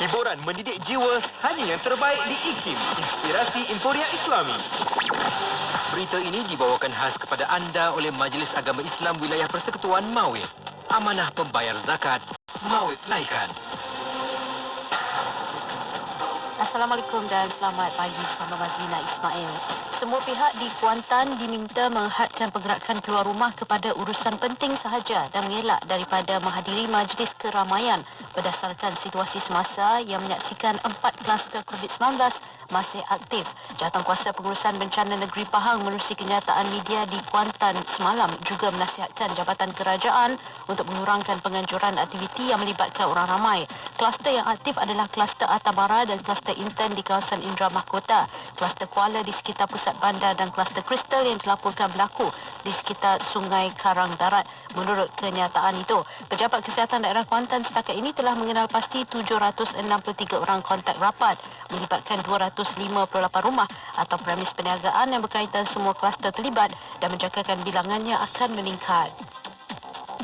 Hiburan mendidik jiwa hanya yang terbaik di IKIM, Inspirasi Emporia Islami. Berita ini dibawakan khas kepada anda oleh Majlis Agama Islam Wilayah Persekutuan Mawib. Amanah pembayar zakat, Mawib naikkan. Assalamualaikum dan selamat pagi bersama Mazlina Ismail. Semua pihak di Kuantan diminta menghadkan pergerakan keluar rumah kepada urusan penting sahaja dan mengelak daripada menghadiri majlis keramaian berdasarkan situasi semasa yang menyaksikan 4 kluster COVID-19 masih aktif. Jawatankuasa Pengurusan Bencana Negeri Pahang menerusi kenyataan media di Kuantan semalam juga menasihatkan Jabatan Kerajaan untuk mengurangkan penganjuran aktiviti yang melibatkan orang ramai. Kluster yang aktif adalah kluster Atabara dan kluster Inten di kawasan Indra Mahkota, kluster Kuala di sekitar pusat bandar dan kluster Kristal yang dilaporkan berlaku di sekitar Sungai Karang Darat. Menurut kenyataan itu, Pejabat Kesihatan Daerah Kuantan setakat ini telah mengenal pasti 763 orang kontak rapat melibatkan 258 rumah atau premis perniagaan yang berkaitan semua kluster terlibat dan menjangkakan bilangannya akan meningkat.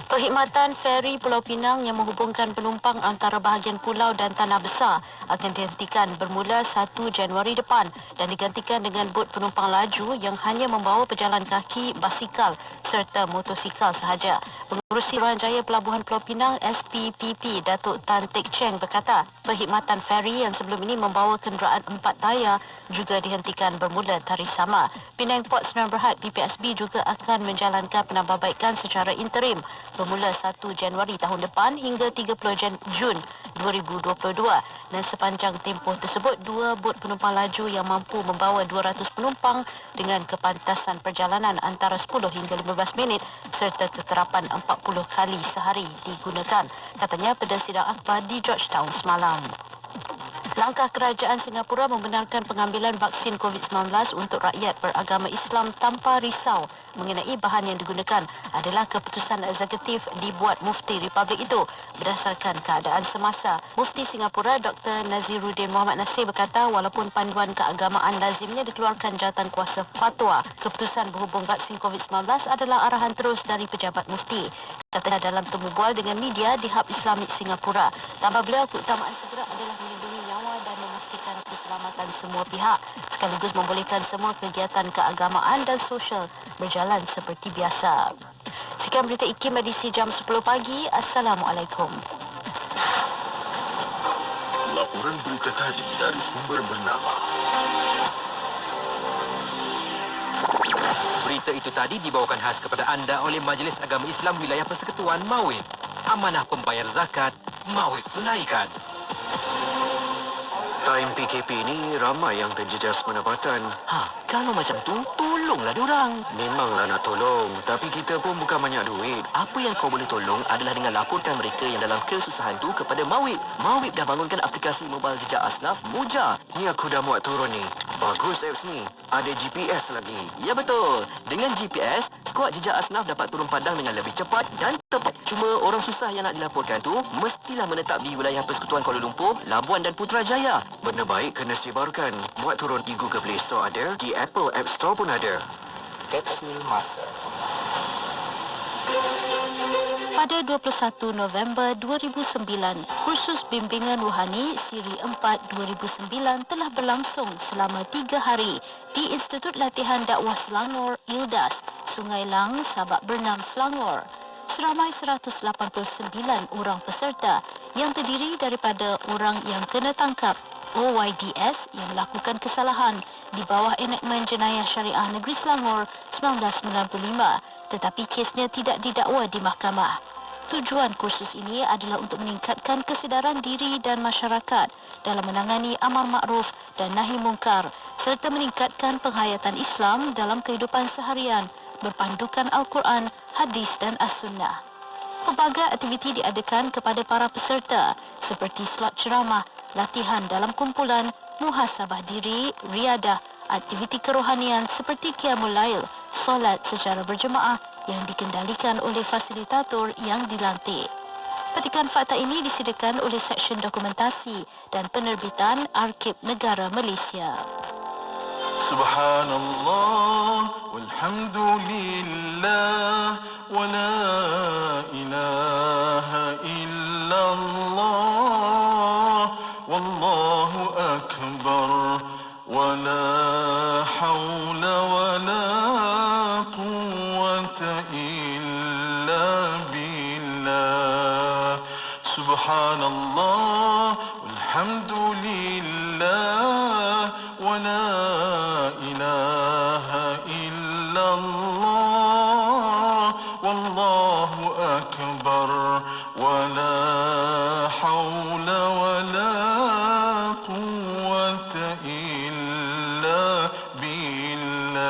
Perkhidmatan feri Pulau Pinang yang menghubungkan penumpang antara bahagian pulau dan tanah besar akan dihentikan bermula 1 Januari depan dan digantikan dengan bot penumpang laju yang hanya membawa pejalan kaki, basikal serta motosikal sahaja. Pengurusi Suruhanjaya Pelabuhan Pulau Pinang SPPP Datuk Tan Teck Cheng berkata, perkhidmatan feri yang sebelum ini membawa kenderaan 4 tayar juga dihentikan bermula tarikh sama. Penang Port Sembilan Berhad PPSB juga akan menjalankan penambahbaikan secara interim bermula 1 Januari tahun depan hingga 30 Jun 2022 dan sepanjang tempoh tersebut 2 bot penumpang laju yang mampu membawa 200 penumpang dengan kepantasan perjalanan antara 10 hingga 15 minit serta kekerapan 40 kali sehari digunakan, katanya pada sidang akhbar di Georgetown semalam. Langkah kerajaan Singapura membenarkan pengambilan vaksin COVID-19 untuk rakyat beragama Islam tanpa risau mengenai bahan yang digunakan adalah keputusan eksekutif dibuat Mufti Republik itu berdasarkan keadaan semasa. Mufti Singapura Dr. Naziruddin Muhammad Nasir berkata walaupun panduan keagamaan lazimnya dikeluarkan Jawatankuasa Fatwa, keputusan berhubung vaksin COVID-19 adalah arahan terus dari pejabat Mufti. Katanya dalam temu bual dengan media di Hub Islamik Singapura. Tambah beliau, keutamaan segera adalah melindungi nyawa dan memastikan keselamatan semua pihak sekaligus membolehkan semua kegiatan keagamaan dan sosial berjalan seperti biasa. Sekian berita IKIM edisi jam 10 pagi. Assalamualaikum. Laporan berita tadi dari sumber bernama. Berita itu tadi dibawakan khas kepada anda oleh Majlis Agama Islam Wilayah Persekutuan Mawib. Amanah pembayar zakat, Mawib tunaikan. Time PKP ini ramai yang terjejas pendapatan. Kalau macam tu, tolonglah diorang. Memanglah nak tolong, tapi kita pun bukan banyak duit. Apa yang kau boleh tolong adalah dengan laporkan mereka yang dalam kesusahan tu kepada Mawib. Mawib dah bangunkan aplikasi mobile jejak asnaf, Muja. Ni aku dah muat turun ni. Bagus apps ni. Ada GPS lagi. Ya betul. Dengan GPS, skuad jejak asnaf dapat turun padang dengan lebih cepat dan tepat. Cuma orang susah yang nak dilaporkan tu mestilah menetap di wilayah Persekutuan Kuala Lumpur, Labuan dan Putrajaya. Benda baik kena sebarkan. Muat turun di Google Play Store ada, di Apple App Store pun ada. Capsule Master. Pada 21 November 2009, kursus bimbingan rohani Siri 4 2009 telah berlangsung selama 3 hari di Institut Latihan Dakwah Selangor, ILDAS, Sungai Lang, Sabak Bernam, Selangor. Seramai 189 orang peserta yang terdiri daripada orang yang kena tangkap OYDS yang melakukan kesalahan di bawah enakmen jenayah syariah Negeri Selangor 1995 tetapi kesnya tidak didakwa di mahkamah. Tujuan kursus ini adalah untuk meningkatkan kesedaran diri dan masyarakat dalam menangani amar makruf dan nahi mungkar serta meningkatkan penghayatan Islam dalam kehidupan seharian berpandukan Al-Quran, hadis dan As-Sunnah. Pelbagai aktiviti diadakan kepada para peserta seperti slot ceramah, latihan dalam kumpulan, muhasabah diri, riadah, aktiviti kerohanian seperti Qiyamul Lail, solat secara berjemaah yang dikendalikan oleh fasilitator yang dilantik. Petikan fakta ini disediakan oleh Seksyen Dokumentasi dan Penerbitan Arkib Negara Malaysia. Subhanallah walhamdulillah wa la ilaha illallah Subhanallah, walhamdulillah, wa la ilaha illallah, wallahu akbar, wa la hawla wa la quwwata illa billah.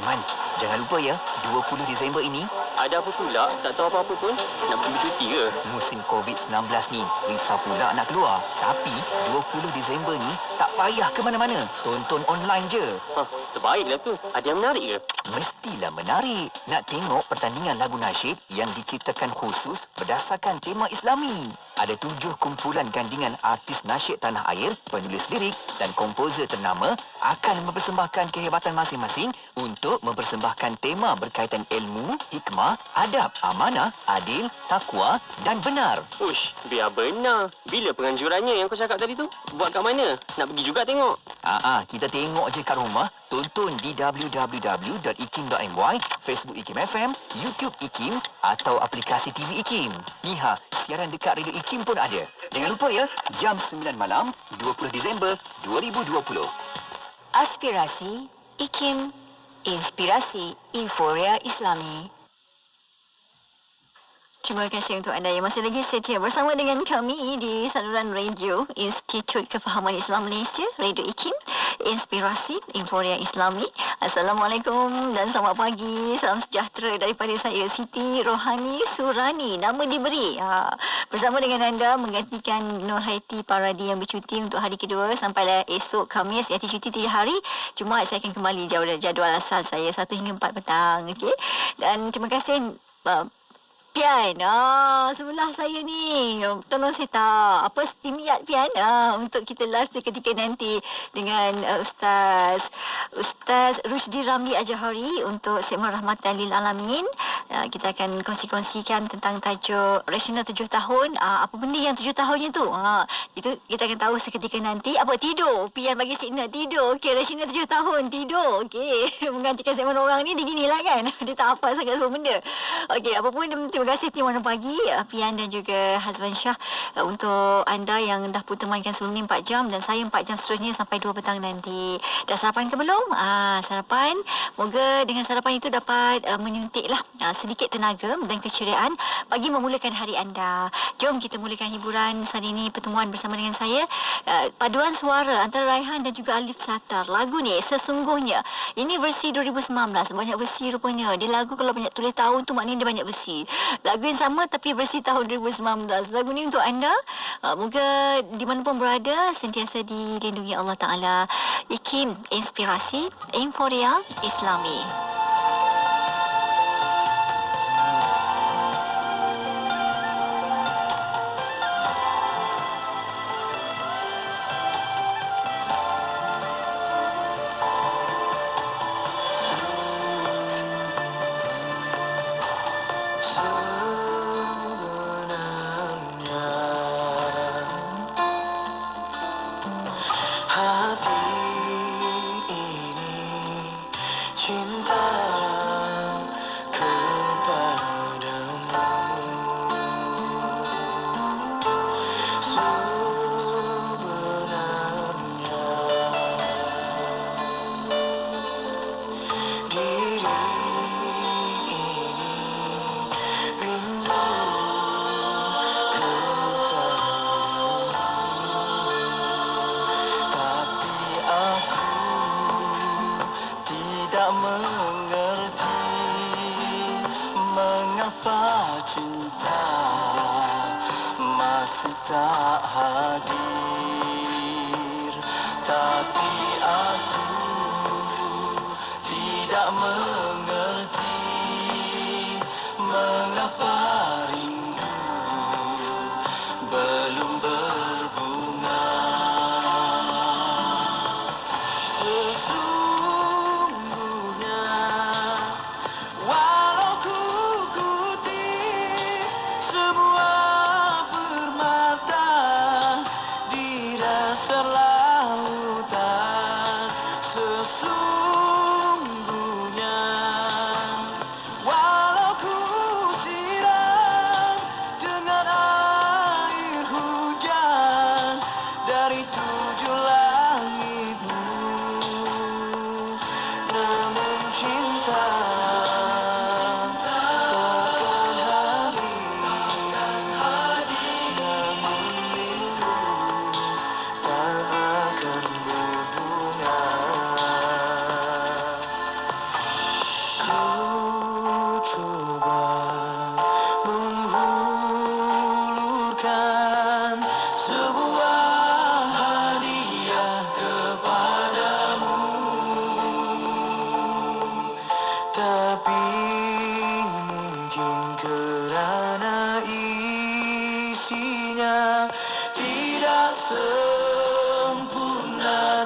Man, jangan lupa ya, 20 Disember ini Ada apa pula? Tak tahu apa-apa pun. Nak pergi bercuti ke? musim COVID-19 ni. Risau pula nak keluar. Tapi 20 Disember ni tak payah ke mana-mana. Tonton online je. Terbaiklah tu. Ada yang menarik ke? Mestilah menarik. Nak tengok pertandingan lagu nasyid yang diciptakan khusus berdasarkan tema Islami. Ada 7 kumpulan gandingan artis nasyid tanah air, penulis lirik dan komposer ternama akan mempersembahkan kehebatan masing-masing untuk mempersembahkan tema berkaitan ilmu, hikmah, adab, amanah, adil, takwa dan benar. Ush, biar benar. Bila penganjurannya yang kau cakap tadi tu? Buat kat mana? Nak pergi juga tengok. Kita tengok je kat rumah. Tonton di www.ikim.my, Facebook Ikim FM, YouTube Ikim atau aplikasi TV Ikim. Niha, siaran dekat Radio Ikim pun ada. Jangan lupa ya, jam 9 malam, 20 Disember 2020. Aspirasi Ikim, inspirasi Inforia Islami. Terima kasih untuk anda yang masih lagi setia bersama dengan kami di saluran radio Institut Kefahaman Islam Malaysia, Radio Ikim, Inspirasi Inforia Islami. Assalamualaikum dan selamat pagi. Salam sejahtera daripada saya, Siti Rohani Surani. Nama diberi. Bersama dengan anda menggantikan Nur Haiti Paradi yang bercuti untuk hari kedua sampailah esok Khamis, iaitu cuti 3 hari. Jumaat saya akan kembali jadual asal saya 1 hingga 4 petang. Okey. Dan terima kasih Pian, sebelah saya ni. Tolong set up apa stimiat Pian untuk kita live seketika nanti dengan Ustaz Rusdi Ramli Ajahari untuk segmen Rahmatan Lil Alamin. Kita akan kongsi-kongsikan tentang tajuk Rasional 7 tahun. Apa benda yang 7 tahunnya tu? Itu kita akan tahu seketika nanti. Apa tidur? Pian bagi signal tidur. Okey, Rasional 7 tahun tidur. Okey, menggantikan segmen orang ni dia ginilah kan. Dia tak hafal sangat semua benda. Okey, apa pun terima kasih tim Warna Pagi, Pian dan juga Hazwan Shah untuk anda yang dah pun temankan sebelum ni 4 jam dan saya 4 jam seterusnya sampai 2 petang nanti. Dah sarapan ke belum? Sarapan. Moga dengan sarapan itu dapat menyuntiklah sedikit tenaga dan keceriaan bagi memulakan hari anda. Jom kita mulakan hiburan hari ini, pertemuan bersama dengan saya. Paduan suara antara Raihan dan juga Alif Satar. Lagu ni sesungguhnya ini versi 2019, banyak versi rupanya. Dia lagu kalau banyak tulis tahun tu maknanya dia banyak versi. Lagu yang sama tapi versi tahun 2019. Lagu ni untuk anda. Moga di mana pun berada sentiasa dilindungi Allah Ta'ala. Ikim, inspirasi Inforia Islami. Tak hadir, tapi aku tidak mengerti mengapa rindu belum berbunga. Sesungguhnya walau ku ikuti semua permata di isinya tidak sempurna,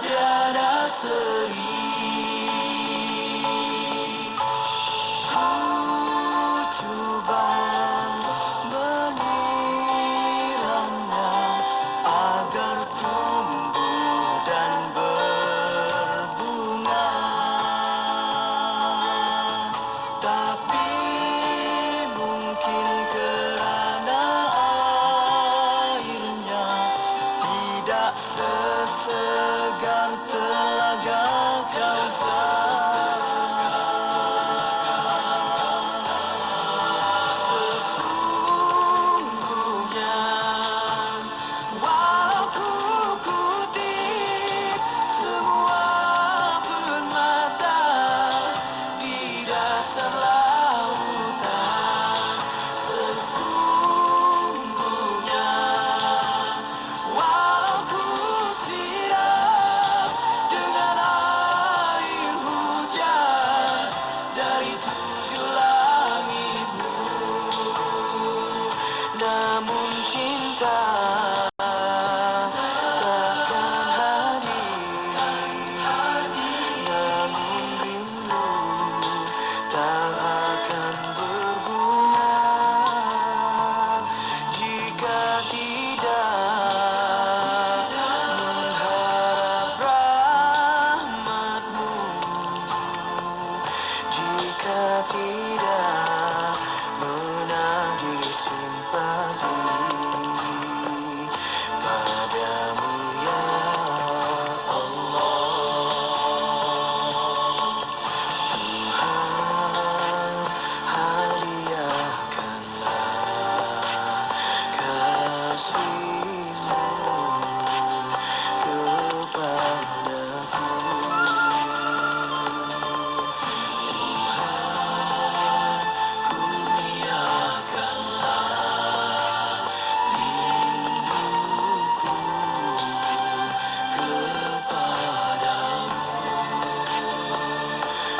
tiada seri. Ku coba menyiramnya agar tumbuh dan berbunga, tapi mungkin kerana airnya tidak sesegar telaga Kausar. Sesungguhnya walau ku kutip semua permata di dasar lautan, sesungguhnya walau ku siram dengan air hujan dari 7 langit biru, namun cinta takkan hadir, namun rindu tak akan berbunga jika tidak mengharap rahmatmu, jika tidak menagih simpati padamu ya Allah. Tuhan, hadiahkanlah kasih-Mu kepadaku. Tuhan, kurniakanlah rinduku kepadamu.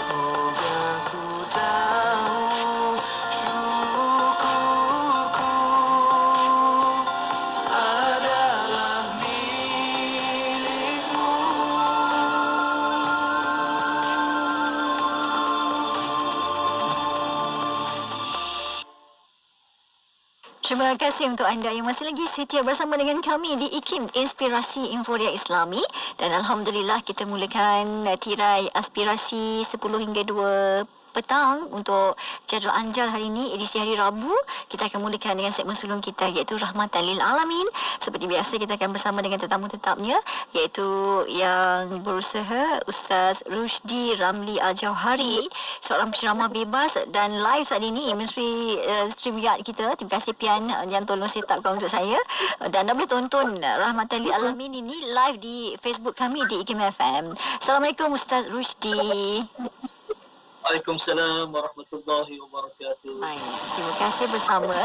Moga ku tahu syukurku adalah milik-Mu. Terima kasih untuk anda yang masih lagi setia bersama dengan kami di IKIM, Inspirasi Inforia Islami. Dan Alhamdulillah kita mulakan tirai aspirasi 10 hingga 2 petang untuk jadual anjal hari ini, edisi hari Rabu. Kita akan mulakan dengan segmen sulung kita iaitu Rahmatan Lil Alamin. Seperti biasa kita akan bersama dengan tetamu tetapnya iaitu yang berusaha Ustaz Rushdi Ramli Al-Jauhari, seorang penceramah bebas dan live saat ini melalui StreamYard kita. Terima kasih Pian yang tolong set upkan untuk saya. Dan anda boleh tonton Rahmatan Lil Alamin ini live di Facebook kami di IKIM FM. Assalamualaikum Ustaz Rushdi. Waalaikumsalam warahmatullahi wabarakatuh. Baik, terima kasih bersama.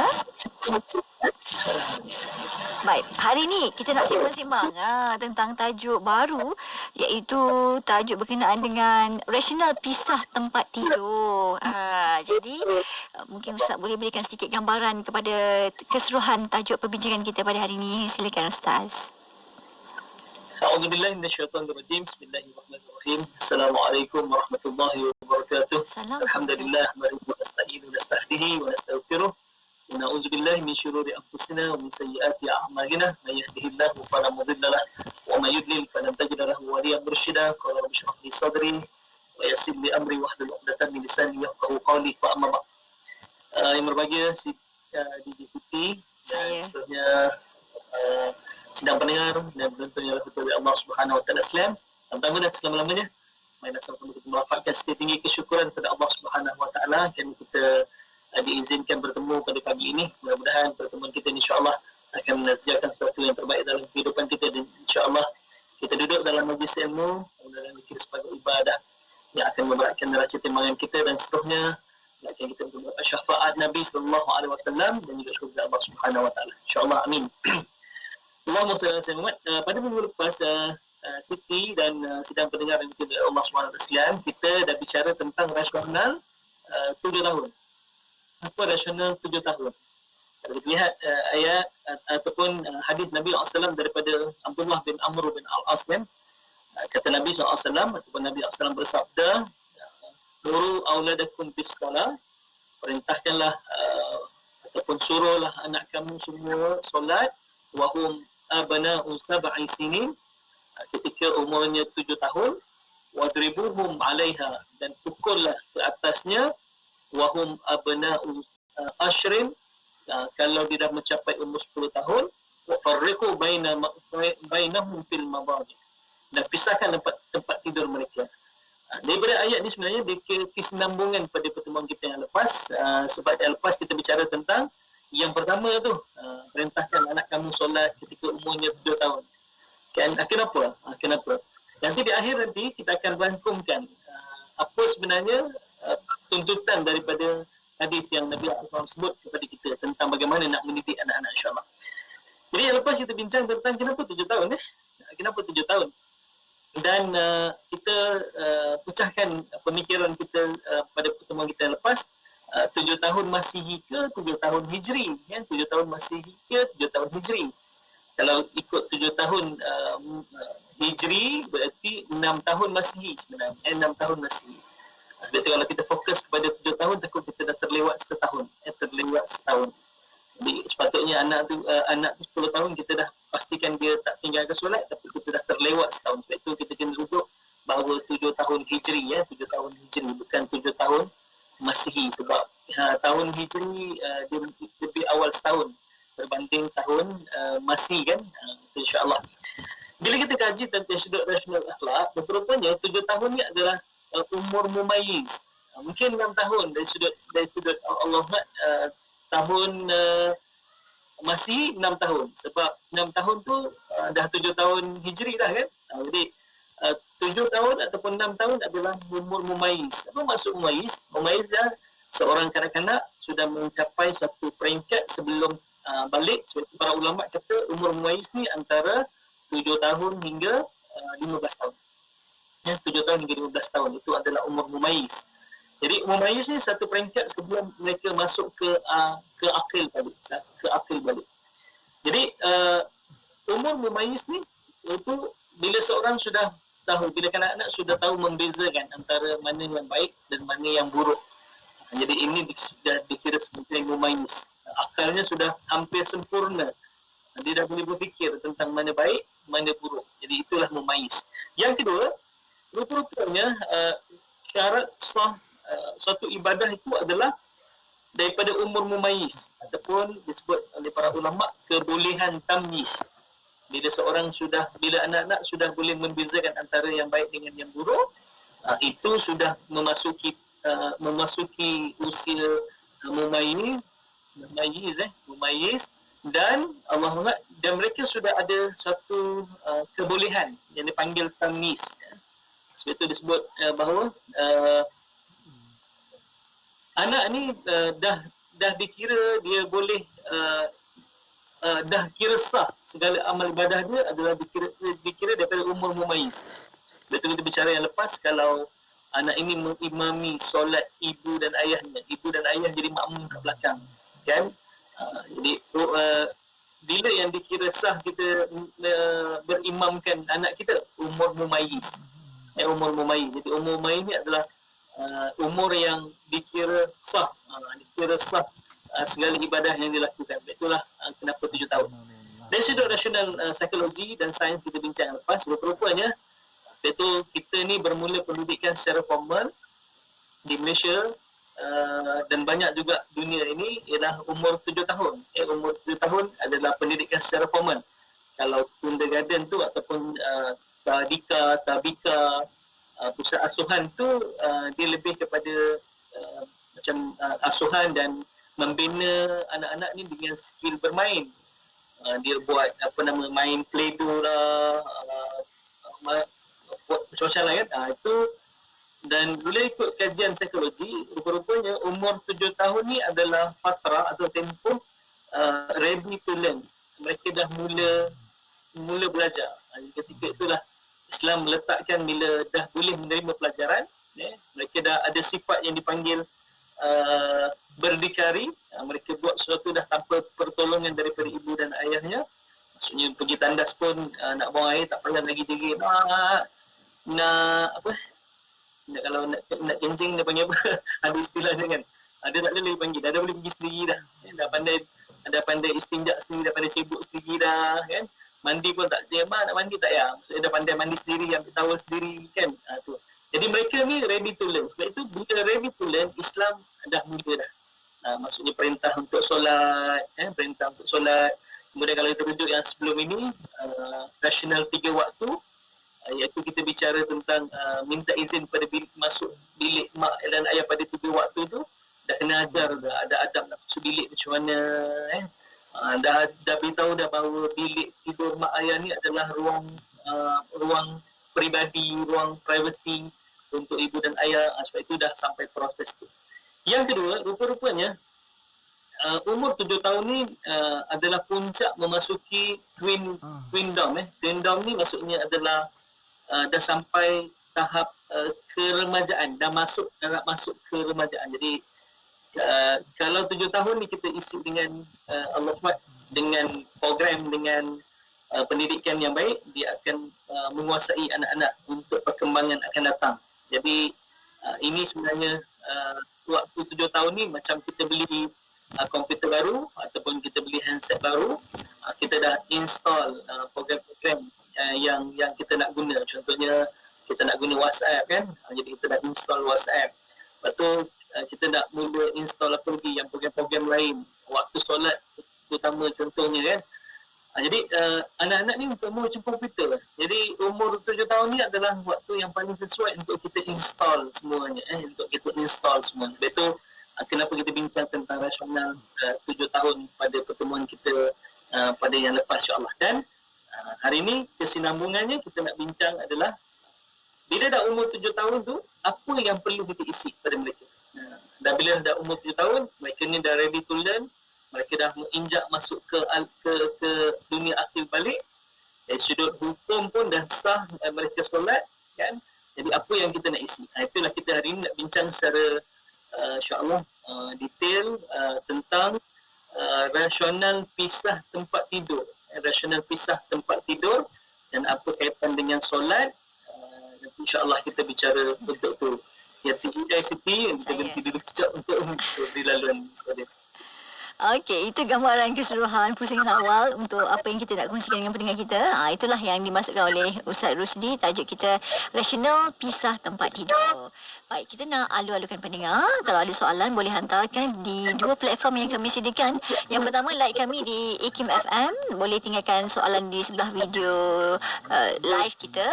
Baik, hari ini kita nak sembang-sembang tentang tajuk baru iaitu tajuk berkenaan dengan rasional pisah tempat tidur. Jadi mungkin Ustaz boleh berikan sedikit gambaran kepada keseluruhan tajuk perbincangan kita pada hari ini. Silakan Ustaz. A'udzubillahi minasyaitonirrajim. Bismillahirrahmanirrahim. Assalamualaikum warahmatullahi wabarakatuh. Alhamdulillah, wa nasta'inu wa nastahdihi wa nastaghfiruh. Wa na'udzubillahi min syururi anfusina wa min sayyiati a'malina. May yahdihillahu fala mudilla lahu wa may yudlil falan tajid lahu waliyyan mursyida. Qala rabbi shrah li sadri wa yassir li amri wahlul 'uqdatam min lisani yafqahu qawli. Fa amma ba'd. Yang berbahagia diikuti dan seterusnya sidang pendengar dan penonton yang dirahmati oleh Allah Subhanahu Wa Taala sekalian. Pertama dan selama-lamanya, marilah sama-sama kita merafatkan setinggi kesyukuran kepada Allah Subhanahu Wa Taala kerana kita diizinkan bertemu pada pagi ini. Mudah-mudahan pertemuan kita insya-Allah akan menjadikan sesuatu yang terbaik dalam kehidupan kita dan insya-Allah kita duduk dalam majlis ilmu dan dikira sebagai ibadah yang akan memberatkan neraca timbangan kita dan seterusnya akan kita mendapat syafaat Nabi sallallahu alaihi wasallam dan juga syurga Allah Subhanahu Wa Taala. Insya-Allah amin. Allahumma salli ala sayyidina pada minggu lepas Siti dan sidang pendengar yang kita Allah SWT, kita dah bicara tentang rasional 7 tahun. Apa rasional 7 tahun? Kalau kita lihat ayat ataupun hadis Nabi SAW daripada Abdullah bin Amr bin Al-As kan, kata Nabi SAW ataupun Nabi SAW bersabda, "Muru auladakum bis salah," perintahkanlah ataupun suruhlah anak kamu semua solat, wahum abana'u sab'i sinin, ketika umurnya 7 tahun, wadribuhum 'alaiha, dan pukullah ke atasnya, wahum abana'u ashrin, kalau dia dah mencapai umur 10 tahun, wa farriqu bainahum fil madaji, dan pisahkan tempat tidur mereka. Daripada ayat ni sebenarnya dia kesinambungan pada pertemuan kita yang lepas. Sebab yang lepas kita bicara tentang yang pertama tu, perintahkan anak kamu solat ketika umurnya 7 tahun. Kan, kenapa? Nanti di akhir nanti kita akan rangkumkan apa sebenarnya tuntutan daripada hadis yang Nabi SAW sebut kepada kita tentang bagaimana nak mendidik anak-anak, insya-Allah. Jadi yang lepas kita bincang tentang kenapa 7 tahun Kenapa 7 tahun? Dan kita pecahkan pemikiran kita pada pertemuan kita yang lepas, 7 tahun Masihi ke 7 tahun Hijri, ya, 7 tahun Masihi ke 7 tahun Hijri. Kalau ikut 7 tahun Hijri berarti 6 tahun Masihi sebenarnya, 6 tahun Masihi. Berarti kalau kita fokus kepada 7 tahun, takut kita dah terlewat setahun. Jadi sepatutnya anak tu 10 tahun kita dah pastikan dia tak tinggalkan solat, tapi kita dah terlewat setahun. Sebab itu kita kena rujuk bahawa 7 tahun Hijri, ya, 7 tahun Hijri, bukan 7 tahun Masihi. Sebab tahun Hijri dia lebih awal setahun berbanding tahun Masih kan, insya-Allah. Bila kita kaji tentang sudut rasional akhlak, rupanya 7 tahun ni adalah umur mumayyiz. Mungkin 6 tahun dari sudut Allah tahun Masih 6 tahun. Sebab 6 tahun tu dah 7 tahun Hijri dah kan. Jadi 7 tahun ataupun 6 tahun adalah umur mumayyiz. Apa maksud mumayyiz? Mumayyiz dah seorang kanak-kanak sudah mencapai satu peringkat sebelum balik. Sebab para ulama kata umur mumayyiz ni antara 7 tahun hingga 15 tahun. Ya, 7 tahun hingga 15 tahun itu adalah umur mumayyiz. Jadi umur mumayyiz ni satu peringkat sebelum mereka masuk ke akil balik. Jadi umur mumayyiz ni itu bila seorang sudah tahu, bila kanak-kanak sudah tahu membezakan antara mana yang baik dan mana yang buruk. Jadi ini sudah dikira sebagai mumayyiz. Akalnya sudah hampir sempurna. Dia dah boleh berfikir tentang mana baik, mana buruk. Jadi itulah mumayyiz. Yang kedua, rupa-rupanya syarat sah suatu ibadah itu adalah daripada umur mumayyiz, ataupun disebut oleh para ulama kebolehan tamyiz. Bila anak-anak sudah boleh membezakan antara yang baik dengan yang buruk, itu sudah memasuki usia mumayyiz, dan dan mereka sudah ada satu kebolehan yang dipanggil tamyiz. Sebab itu disebut bahawa anak ni dah dikira dia boleh dah kira sah, segala amal ibadah dia adalah dikira daripada umur mumayyiz. Betul kita bicara yang lepas, kalau anak ini mengimami solat ibu dan ayahnya, ibu dan ayah jadi makmum kat belakang, kan? Jadi bila yang dikira sah kita berimamkan anak kita, umur mumayyiz. Umur mumayyiz. Jadi umur mumayyiz ni adalah umur yang dikira sah, segala ibadah yang dilakukan. Itulah kenapa 7 tahun. Dari sudut rasional psikologi dan sains kita bincang lepas, rupanya iaitu kita ni bermula pendidikan secara formal di Malaysia dan banyak juga dunia ini ialah umur 7 tahun. Umur 7 tahun adalah pendidikan secara formal. Kalau kindergarten tu ataupun tabika, pusat asuhan tu dia lebih kepada macam asuhan dan membina anak-anak ni dengan skill bermain. Dia buat main play-doh lah, buat macam-macam lah kan. Itu, dan bila ikut kajian psikologi, rupa-rupanya umur 7 tahun ni adalah fatra atau tempoh ready to learn. Mereka dah mula belajar. Ketika itulah Islam meletakkan bila dah boleh menerima pelajaran, mereka dah ada sifat yang dipanggil berdikari. Mereka buat sesuatu dah tanpa pertolongan daripada ibu dan ayahnya. Maksudnya pergi tandas pun nak buang air tak payah lagi jerit nak apa, nak kalau nak kencing dia panggil apa ada istilahnya kan, dia tak boleh panggil, dah boleh pergi sendiri dah, dah pandai istinja sendiri, dah pandai sibuk sendiri dah kan. Mandi pun tak dia nak mandi tak ya, maksudnya dah pandai mandi sendiri, ambil towel sendiri kan. Tu jadi mereka ni ready to learn. Sebab itu bila ready to learn, Islam dah mula dah. Maksudnya perintah untuk solat, perintah untuk solat. Kemudian kalau kita rujuk yang sebelum ini, rasional 3 waktu, iaitu kita bicara tentang minta izin pada masuk bilik mak dan ayah pada 3 waktu tu, dah kena ajar dah, ada adab nak masuk bilik macam mana. Dah beritahu dah bahawa bilik tidur mak ayah ni adalah ruang peribadi, ruang privacy untuk ibu dan ayah. Sebab itu dah sampai proses tu. Yang kedua, rupa-rupanya umur 7 tahun ni adalah puncak memasuki twindom. Twindom ni maksudnya adalah dah sampai tahap keremajaan, dah masuk ke remajaan. Jadi kalau 7 tahun ni kita isi dengan Allah SWT, dengan program, dengan pendidikan yang baik, dia akan menguasai anak-anak untuk perkembangan akan datang. Jadi ini sebenarnya waktu 7 tahun ni macam kita beli komputer baru ataupun kita beli handset baru, kita dah install program-program yang kita nak guna. Contohnya kita nak guna WhatsApp kan, jadi kita dah install WhatsApp. Lepas tu kita nak mula install apa lagi yang program-program lain, waktu solat terutama contohnya kan. Jadi anak-anak ni umur macam komputer. Jadi umur 7 tahun ni adalah waktu yang paling sesuai untuk kita install semuanya, untuk kita install semua. Betul. Kenapa kita bincang tentang rasional 7 tahun pada pertemuan kita pada yang lepas, insya-Allah. Dan hari ini kesinambungannya kita nak bincang adalah bila dah umur 7 tahun tu, apa yang perlu kita isi pada mereka. Dan bila dah umur 7 tahun, mereka ni dah ready to learn, mereka dah menginjak masuk ke dunia akil balik. Dari sudut hukum pun dah sah mereka solat kan. Jadi apa yang kita nak isi? Itulah kita hari ini nak bincang secara insya-Allah detail tentang rasional pisah tempat tidur. Rasional pisah tempat tidur dan apa kaitan dengan solat. InsyaAllah kita bicara bentuk tu. Ya, Siti, kita berhenti dulu sekejap untuk di laluan kodim. Okey, itu gambaran keseluruhan pusingan awal untuk apa yang kita nak kongsikan dengan pendengar kita. Itulah yang dimasukkan oleh Ustaz Rusdi. Tajuk kita rasional pisah tempat tidur. Baik, kita nak alu-alukan pendengar. Kalau ada soalan boleh hantarkan di 2 platform yang kami sediakan. Yang pertama, like kami di IKIM FM. Boleh tinggalkan soalan di sebelah video live kita,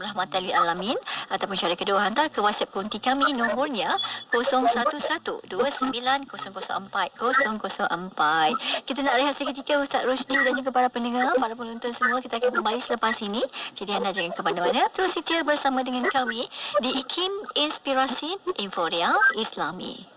Rahmatan lil Alamin. Ataupun cara kedua, hantar ke WhatsApp konti kami, nomornya 0112900404. Kita nak rehat seketika, Ustaz Rusdi dan juga para pendengar, para penonton semua. Kita akan kembali selepas ini. Jadi anda jangan ke mana-mana. Terus setia bersama dengan kami di IKIM Inspirasi Inforia Islami.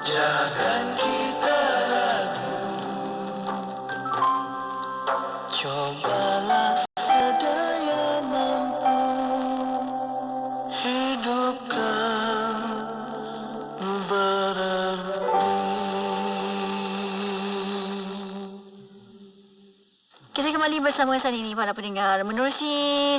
Jangan kita ragu, cobalah sedaya mampu, hidupkan berarti. Kita kembali bersama saat ini para pendengar. Menerusi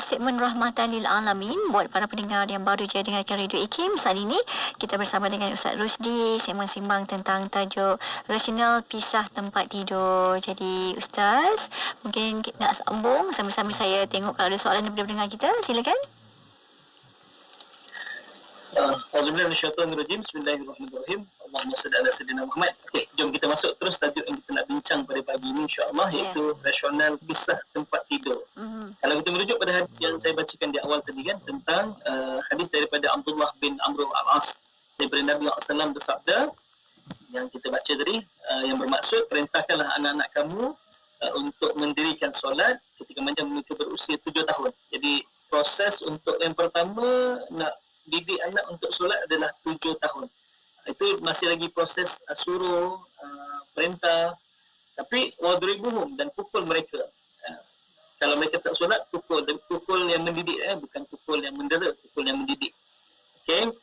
segmen Rahmatan lil Alamin buat para pendengar yang baru je dengarkan Radio IKIM. Saat ini kita bersama dengan Ustaz Rusdi segmen simbang tentang tajuk rasional pisah tempat tidur. Jadi Ustaz, mungkin nak sambung sambil-sambil saya tengok kalau ada soalan daripada pendengar kita. Silakan. Auzubillahi minasyaitonirrajim. Bismillahirrahmanirrahim. Allahumma salli ala sayyidina Muhammad. Okey, jom kita masuk terus tajuk yang kita nak bincang pada pagi ini insya-Allah, iaitu rasional pisah tempat tidur. Kalau kita merujuk pada hadis yang saya bacakan di awal tadi kan, tentang hadis daripada Abdullah bin Amr al-As daripada Nabi SAW bersabda yang kita baca tadi, yang bermaksud perintahkanlah anak-anak kamu untuk mendirikan solat ketika mana mereka berusia 7 tahun. Jadi proses untuk yang pertama nak didik anak untuk solat adalah 7 tahun. Itu masih lagi proses suruh, perintah. Tapi wadribuhum, dan pukul mereka. Kalau mereka tak solat, pukul. Dan pukul yang mendidik, bukan pukul yang mendera, pukul yang mendidik. Okey.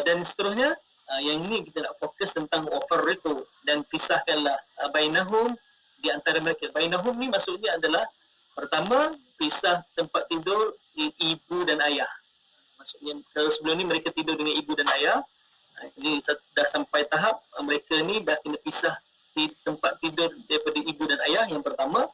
Dan seterusnya, yang ini kita nak fokus tentang wafarriqu, dan pisahkanlah bainahum, di antara mereka. Bainahum ni maksudnya adalah, pertama, pisah tempat tidur ibu dan ayah. Maksudnya kalau sebelum ni mereka tidur dengan ibu dan ayah, ini dah sampai tahap mereka ni dah kena pisah di tempat tidur daripada ibu dan ayah, yang pertama.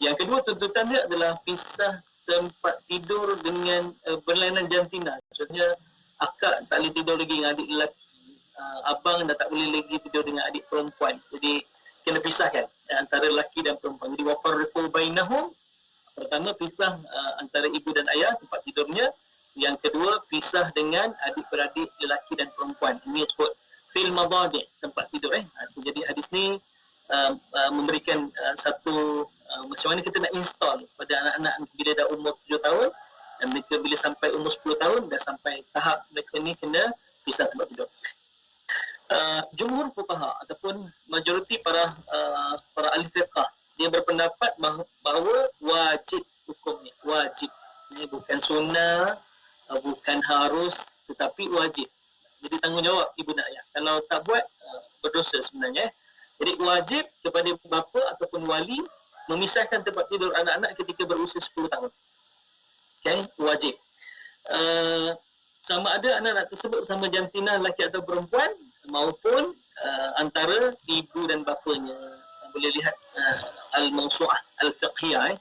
Yang kedua, tuntutan dia adalah pisah tempat tidur dengan berlainan jantina. Maksudnya akak tak boleh tidur lagi dengan adik lelaki, abang dah tak boleh lagi tidur dengan adik perempuan. Jadi kena pisahkan antara lelaki dan perempuan. Jadi wafarriqu bainahum, pertama pisah antara ibu dan ayah tempat tidurnya. Yang kedua, pisah dengan adik-beradik lelaki dan perempuan. Ini disebut fil madaji', tempat tidur. Jadi hadis ni memberikan satu macam mana kita nak install pada anak-anak bila dah umur 7 tahun, dan mereka bila sampai umur 10 tahun dah sampai tahap mereka ni kena pisah tempat tidur. Jumhur fuqaha ataupun majoriti para ahli fiqh, dia berpendapat bahawa wajib hukumnya, wajib. Ini bukan sunnah, bukan harus, tetapi wajib. Jadi tanggungjawab ibu dan ayah. Kalau tak buat, berdosa sebenarnya. Jadi wajib kepada bapa ataupun wali memisahkan tempat tidur anak-anak ketika berusia 10 tahun. Okay? Wajib. Sama ada anak-anak tersebut bersama jantina lelaki atau perempuan, maupun antara ibu dan bapanya. Boleh lihat al-mawsu'ah al-fiqhiyah.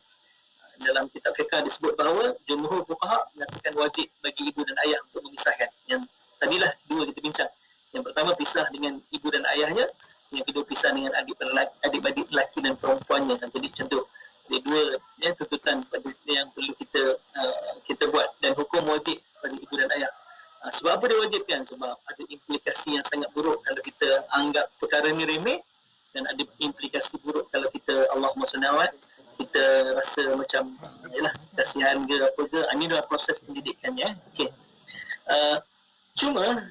Dalam kitab fiqh disebut bahawa jumhur fuqaha mengatakan wajib bagi ibu dan ayah untuk memisahkan. Yang tadilah dua kita bincang. Yang pertama pisah dengan ibu dan ayahnya, yang kedua pisah dengan adik-adik lelaki dan perempuannya. Jadi contoh, jadi dua tuntutan yang perlu kita buat, dan hukum wajib bagi ibu dan ayah. Sebab apa dia wajibkan? Sebab ada implikasi yang sangat buruk kalau kita anggap perkara ni remeh, dan ada implikasi buruk kalau kita Allahumma salli alaihi kita rasa macam yalah kasihan ke apa ke. Ini adalah proses pendidikannya. Okey. Cuma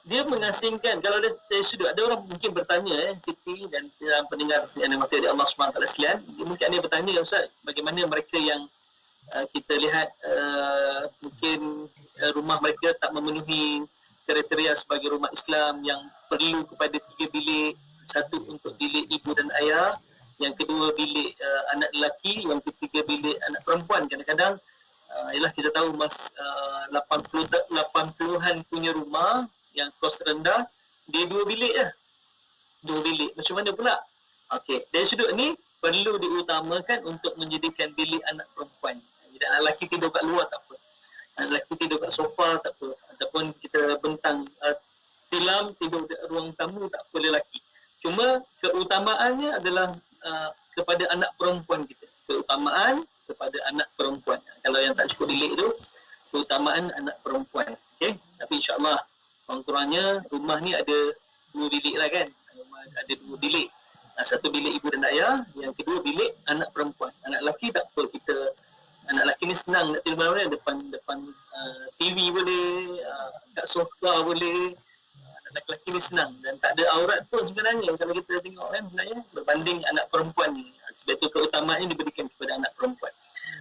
dia mengasingkan, kalau dari sudut ada orang mungkin bertanya Siti dan pendengar yang dimati oleh Allah SWT sekalian, mungkin ada bertanya, Ustaz, bagaimana mereka yang kita lihat mungkin rumah mereka tak memenuhi kriteria sebagai rumah Islam yang perlu kepada 3 bilik, satu untuk bilik ibu dan ayah, yang kedua bilik anak lelaki, yang ketiga bilik anak perempuan. Kadang-kadang ialah kita tahu 80-an punya rumah yang kos rendah, dia 2 bilik je. 2 bilik. Macam mana pula? Okey, dari sudut ni perlu diutamakan untuk menjadikan bilik anak perempuan. Jadi anak lelaki tidur kat luar tak apa. Anak lelaki tidur kat sofa tak apa. Ataupun kita bentang tilam tidur di ruang tamu tak apa lelaki. Cuma keutamaannya adalah kepada anak perempuan kita. Keutamaan kepada anak perempuan. Kalau yang tak cukup bilik tu, keutamaan anak perempuan. Okey, tapi insya-Allah kurang-kurangnya rumah ni ada 2 bilik lah kan. Rumah ada 2 bilik. Satu bilik ibu dan ayah, yang kedua bilik anak perempuan. Anak lelaki tak apa, kita anak lelaki ni senang nak tidur mana-mana, depan TV boleh, kat sofa boleh. Anak lelaki ni senang dan tak ada aurat pun sebenarnya kalau kita tengok kan sebenarnya berbanding anak perempuan ni. Sebab itu keutamaannya diberikan kepada anak perempuan.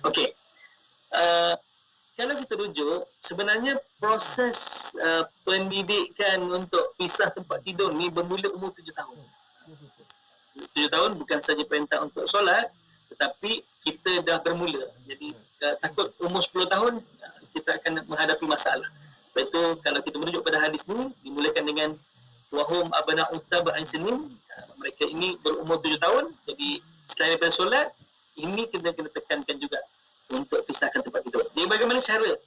Okey. Kalau kita rujuk, sebenarnya proses pendidikan untuk pisah tempat tidur ni bermula umur 7 tahun. 7 tahun bukan saja perintah untuk solat, tetapi kita dah bermula. Jadi takut umur 10 tahun kita akan menghadapi masalah. Sebab itu kalau kita merujuk pada hadis ni, dimulakan dengan wahum abana'u sab'in sinin. Mereka ini berumur 7 tahun. Jadi selain daripada solat, ini kita kena tekankan juga untuk pisahkan tempat tidur. Jadi bagaimana cara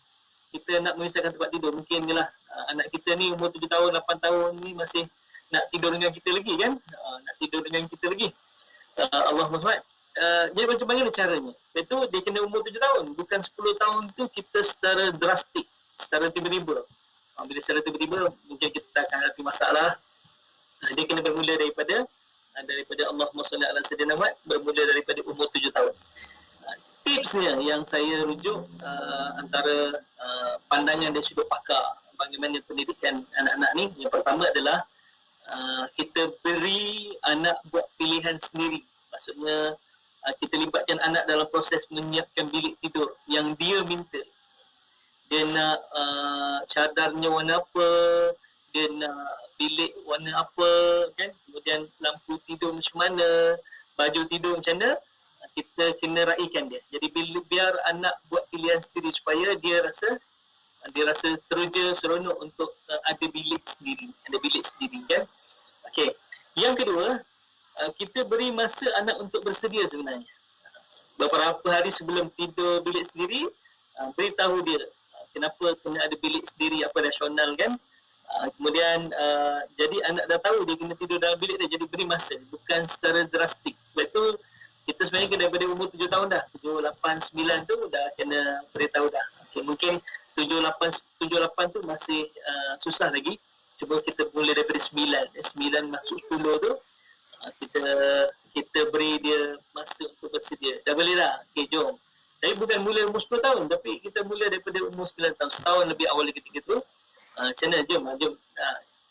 kita nak memisahkan tempat tidur? Mungkin lah anak kita ni umur 7 tahun, 8 tahun ni masih nak tidur dengan kita lagi kan? Nak tidur dengan kita lagi. Allahumma SWT. Jadi macam mana caranya? Itu dia kena umur 7 tahun. Bukan 10 tahun tu kita secara drastik, secara tiba-tiba. Bila secara tiba-tiba mungkin kita akan hadapi masalah. Dia kena bermula daripada Allahumma salli ala sayyidina Muhammad, bermula daripada umur 7 tahun. Tipsnya yang saya rujuk antara pandangan dari sudut pakar bagaimana pendidikan anak-anak ni, yang pertama adalah kita beri anak buat pilihan sendiri. Maksudnya kita libatkan anak dalam proses menyiapkan bilik tidur yang dia minta. Dia nak cadarnya warna apa, dia nak bilik warna apa kan, kemudian lampu tidur macam mana, baju tidur macam mana, kita kena raikan dia. Jadi biar anak buat pilihan sendiri supaya dia rasa teruja, seronok untuk ada bilik sendiri kan. Okey. Yang kedua, kita beri masa anak untuk bersedia sebenarnya. Beberapa hari sebelum tidur bilik sendiri, beritahu dia kenapa kena ada bilik sendiri, apa rasional kan. Kemudian jadi anak dah tahu dia kena tidur dalam bilik dia, jadi beri masa, bukan secara drastik. Sebab itu kita sebenarnya kena daripada umur 7 tahun dah, 7, 8, 9 tu dah kena beritahu dah. Okay, mungkin 7, 8 tu masih susah lagi. Cuba kita mula daripada 9 masuk 10 tu, kita beri dia masa untuk bersedia. Dah boleh dah? Okey, jom. Tapi bukan mula umur 10 tahun, tapi kita mula daripada umur 9 tahun. Setahun lebih awal ketika tu. Macam mana? Jom.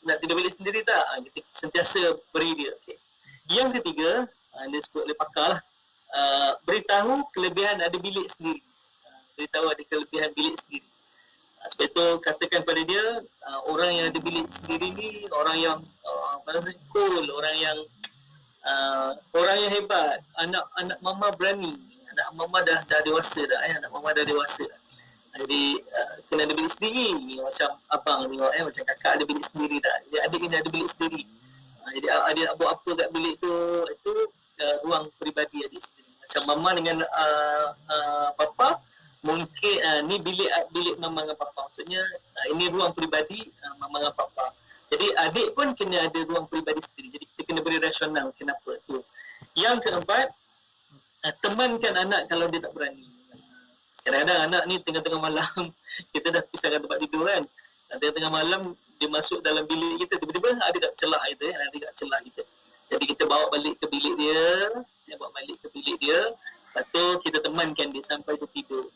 Nak tidur bilik sendiri tak? Kita sentiasa beri dia. Okay. Yang ketiga, dia sebut oleh pakar lah. Beritahu kelebihan ada bilik sendiri. Beritahu ada kelebihan bilik sendiri. Sebab itu katakan pada dia, orang yang ada bilik sendiri ni, orang yang cool, orang yang hebat. Anak mama berani. Anak mama dah dewasa dah. Anak mama dah dewasa. Jadi kena ada bilik sendiri. Macam abang tengok macam kakak ada bilik sendiri dah. Jadi adik ni ada bilik sendiri. Jadi adik nak buat apa kat bilik tu, itu ruang peribadi adik sendiri. Macam mama dengan papa, mungkin ni bilik mama dengan papa. Maksudnya ini ruang peribadi mama dengan papa. Jadi adik pun kena ada ruang peribadi sendiri. Jadi kita kena beri rasional kenapa tu. Yang keempat, temankan anak kalau dia tak berani. Kadang-kadang anak ni tengah-tengah malam, kita dah pisahkan tempat tidur kan. Tengah-tengah malam, dia masuk dalam bilik kita, tiba-tiba ada kat celah kita. Jadi kita bawa balik ke bilik dia, lepas tu kita temankan dia sampai dia tidur.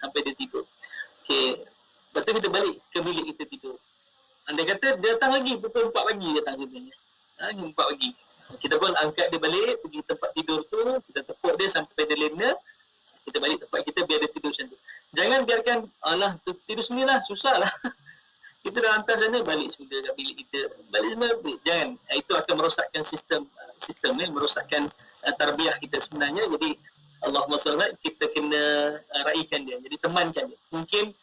Okey, lepas tu kita balik ke bilik kita tidur. Andai kata dia datang lagi, pukul 4 pagi datang sebenarnya. 4 pagi. Kita pun angkat dia balik, pergi tempat tidur tu, kita tepuk dia sampai dia lena, kita balik tempat kita biar dia tidur macam tu. Jangan biarkan, tidur sini lah, susah lah. Kita dah hantar sana, balik semula kat bilik kita. Balik semula, jangan. Itu akan merosakkan sistem merosakkan tarbiyah kita sebenarnya. Jadi, Allahumma salli, kita kena raikan dia. Jadi, temankan dia. Mungkin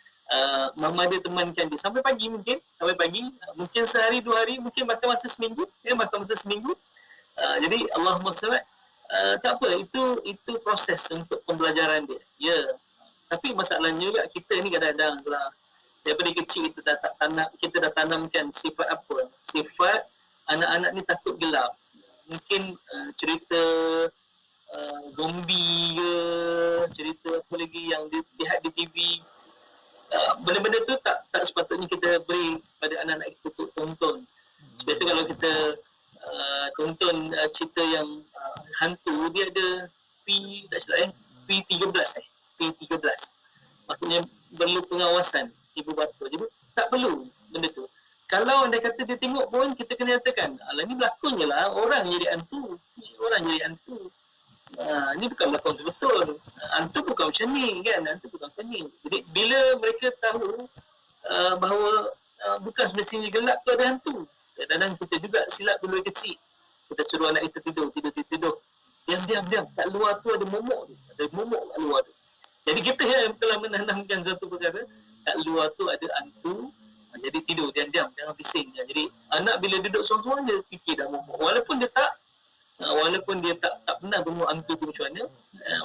mama dia temankan dia sampai pagi mungkin. Mungkin sehari, 2 hari, mungkin bahkan masa seminggu. Jadi, Allahumma salli. Tak apa, itu proses untuk pembelajaran dia. Ya. Tapi masalahnya juga kita ni kadang-kadang lah, daripada kecil kita dah tanamkan sifat apa? Sifat anak-anak ni takut gelap. Mungkin cerita zombie ke, cerita apa lagi yang dilihat di TV. Benda-benda tu tak sepatutnya kita beri pada anak-anak kita untuk tonton. Sebab tu kalau kita tonton cerita yang hantu, dia ada P13. Maksudnya perlu pengawasan ibu bapa. Jadi tak perlu benda tu. kalau anda kata dia tengok pun, kita kena nyatakan, alah ni berlakon je lah, orang jadi hantu. Ni bukan berlakon betul. Hantu bukan macam ni kan, hantu bukan macam ni. Jadi bila mereka tahu bahawa bukan semestinya gelap tu ada hantu. Kadang-kadang kita juga silap dulu kecil. Kita suruh anak kita tidur. Diam. Kat luar tu ada momok tu. Ada momok kat luar tu. Jadi kita yang telah menanamkan satu perkara, kat luar tu ada hantu. Jadi tidur, diam, jangan bising. Jadi anak bila duduk seorang-seorang dia fikir dah momok. Walaupun dia tak pernah bertemu hantu tu macam mana,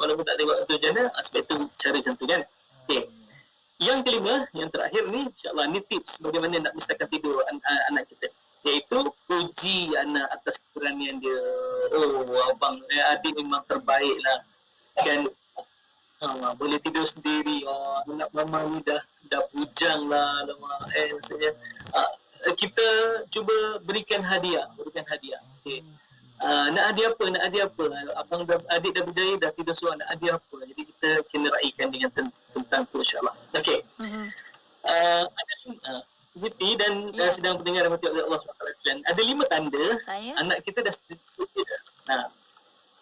walaupun tak tengok hantu macam mana, sebab tu cara macam tu kan. Okey. Yang kelima, yang terakhir ni, insyaAllah ni tips bagaimana nak misalkan tidur anak kita. Iaitu puji anak atas keberanian dia. Oh abang, adik memang terbaik lah. Kan, boleh tidur sendiri. Anak mama ni dah bujang lah. Maksudnya, kita cuba berikan hadiah. Okay. Nak hadiah apa? Abang adik dah berjaya, dah tidur seorang, nak hadiah apa? Jadi kita kena raikan dengan tentang tu insyaAllah. Okey. Siti dan sedang pendengar rahmati Allah SWT, ada 5 tanda anak kita dah sedia.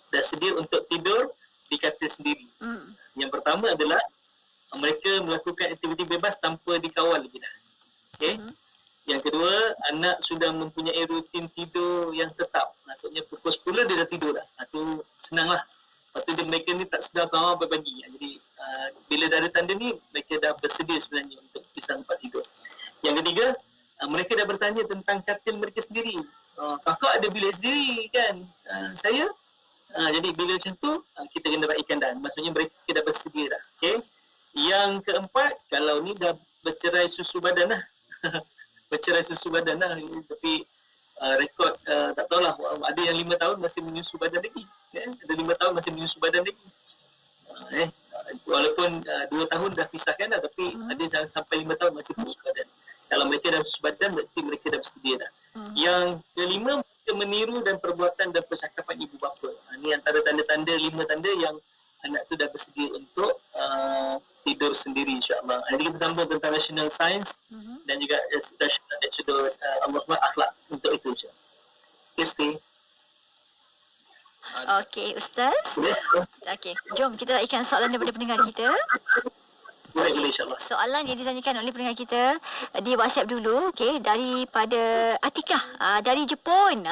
Dah sedia untuk tidur di katil sendiri. Yang pertama adalah mereka melakukan aktiviti bebas tanpa dikawal lagi dah. Okey. Yang kedua, anak sudah mempunyai rutin tidur yang tetap. Maksudnya pukul 10 dia dah tidur dah. Itu senanglah. Lepas tu mereka ni tak sedar sampai pagi. Jadi bila dah ada tanda ni, mereka dah bersedia sebenarnya untuk pisah tempat tidur. Yang ketiga, mereka dah bertanya tentang katil mereka sendiri. Kakak ada bilik sendiri kan? Saya? Jadi bila macam tu, kita kena raikan dah. Maksudnya mereka dah bersedia dah. Okay? Yang keempat, kalau ni dah bercerai susu badan lah. Tapi rekod tak tahulah, ada yang 5 tahun masih menyusu badan lagi, ada 5 tahun masih menyusu badan lagi, walaupun 2 tahun dah pisahkan dah, tapi ada yang sampai 5 tahun masih menyusu badan. Kalau mereka dah menyusu badan, berarti mereka dah bersedia dah. Yang kelima, mereka meniru dan perbuatan dan percakapan ibu bapa. Ini antara tanda-tanda, 5 tanda yang anak tu dah bersedia untuk tidur sendiri insyaAllah. Jadi kita sambung tentang rational science dan juga rational attitude akhlak untuk itu insyaAllah. Kristi. Okey, Ustaz. Okey, jom kita raikan soalan daripada pendengar kita. Boleh insyaAllah. Soalan yang ditanyakan oleh pendengar kita di WhatsApp dulu, okey, daripada Atikah dari Jepun.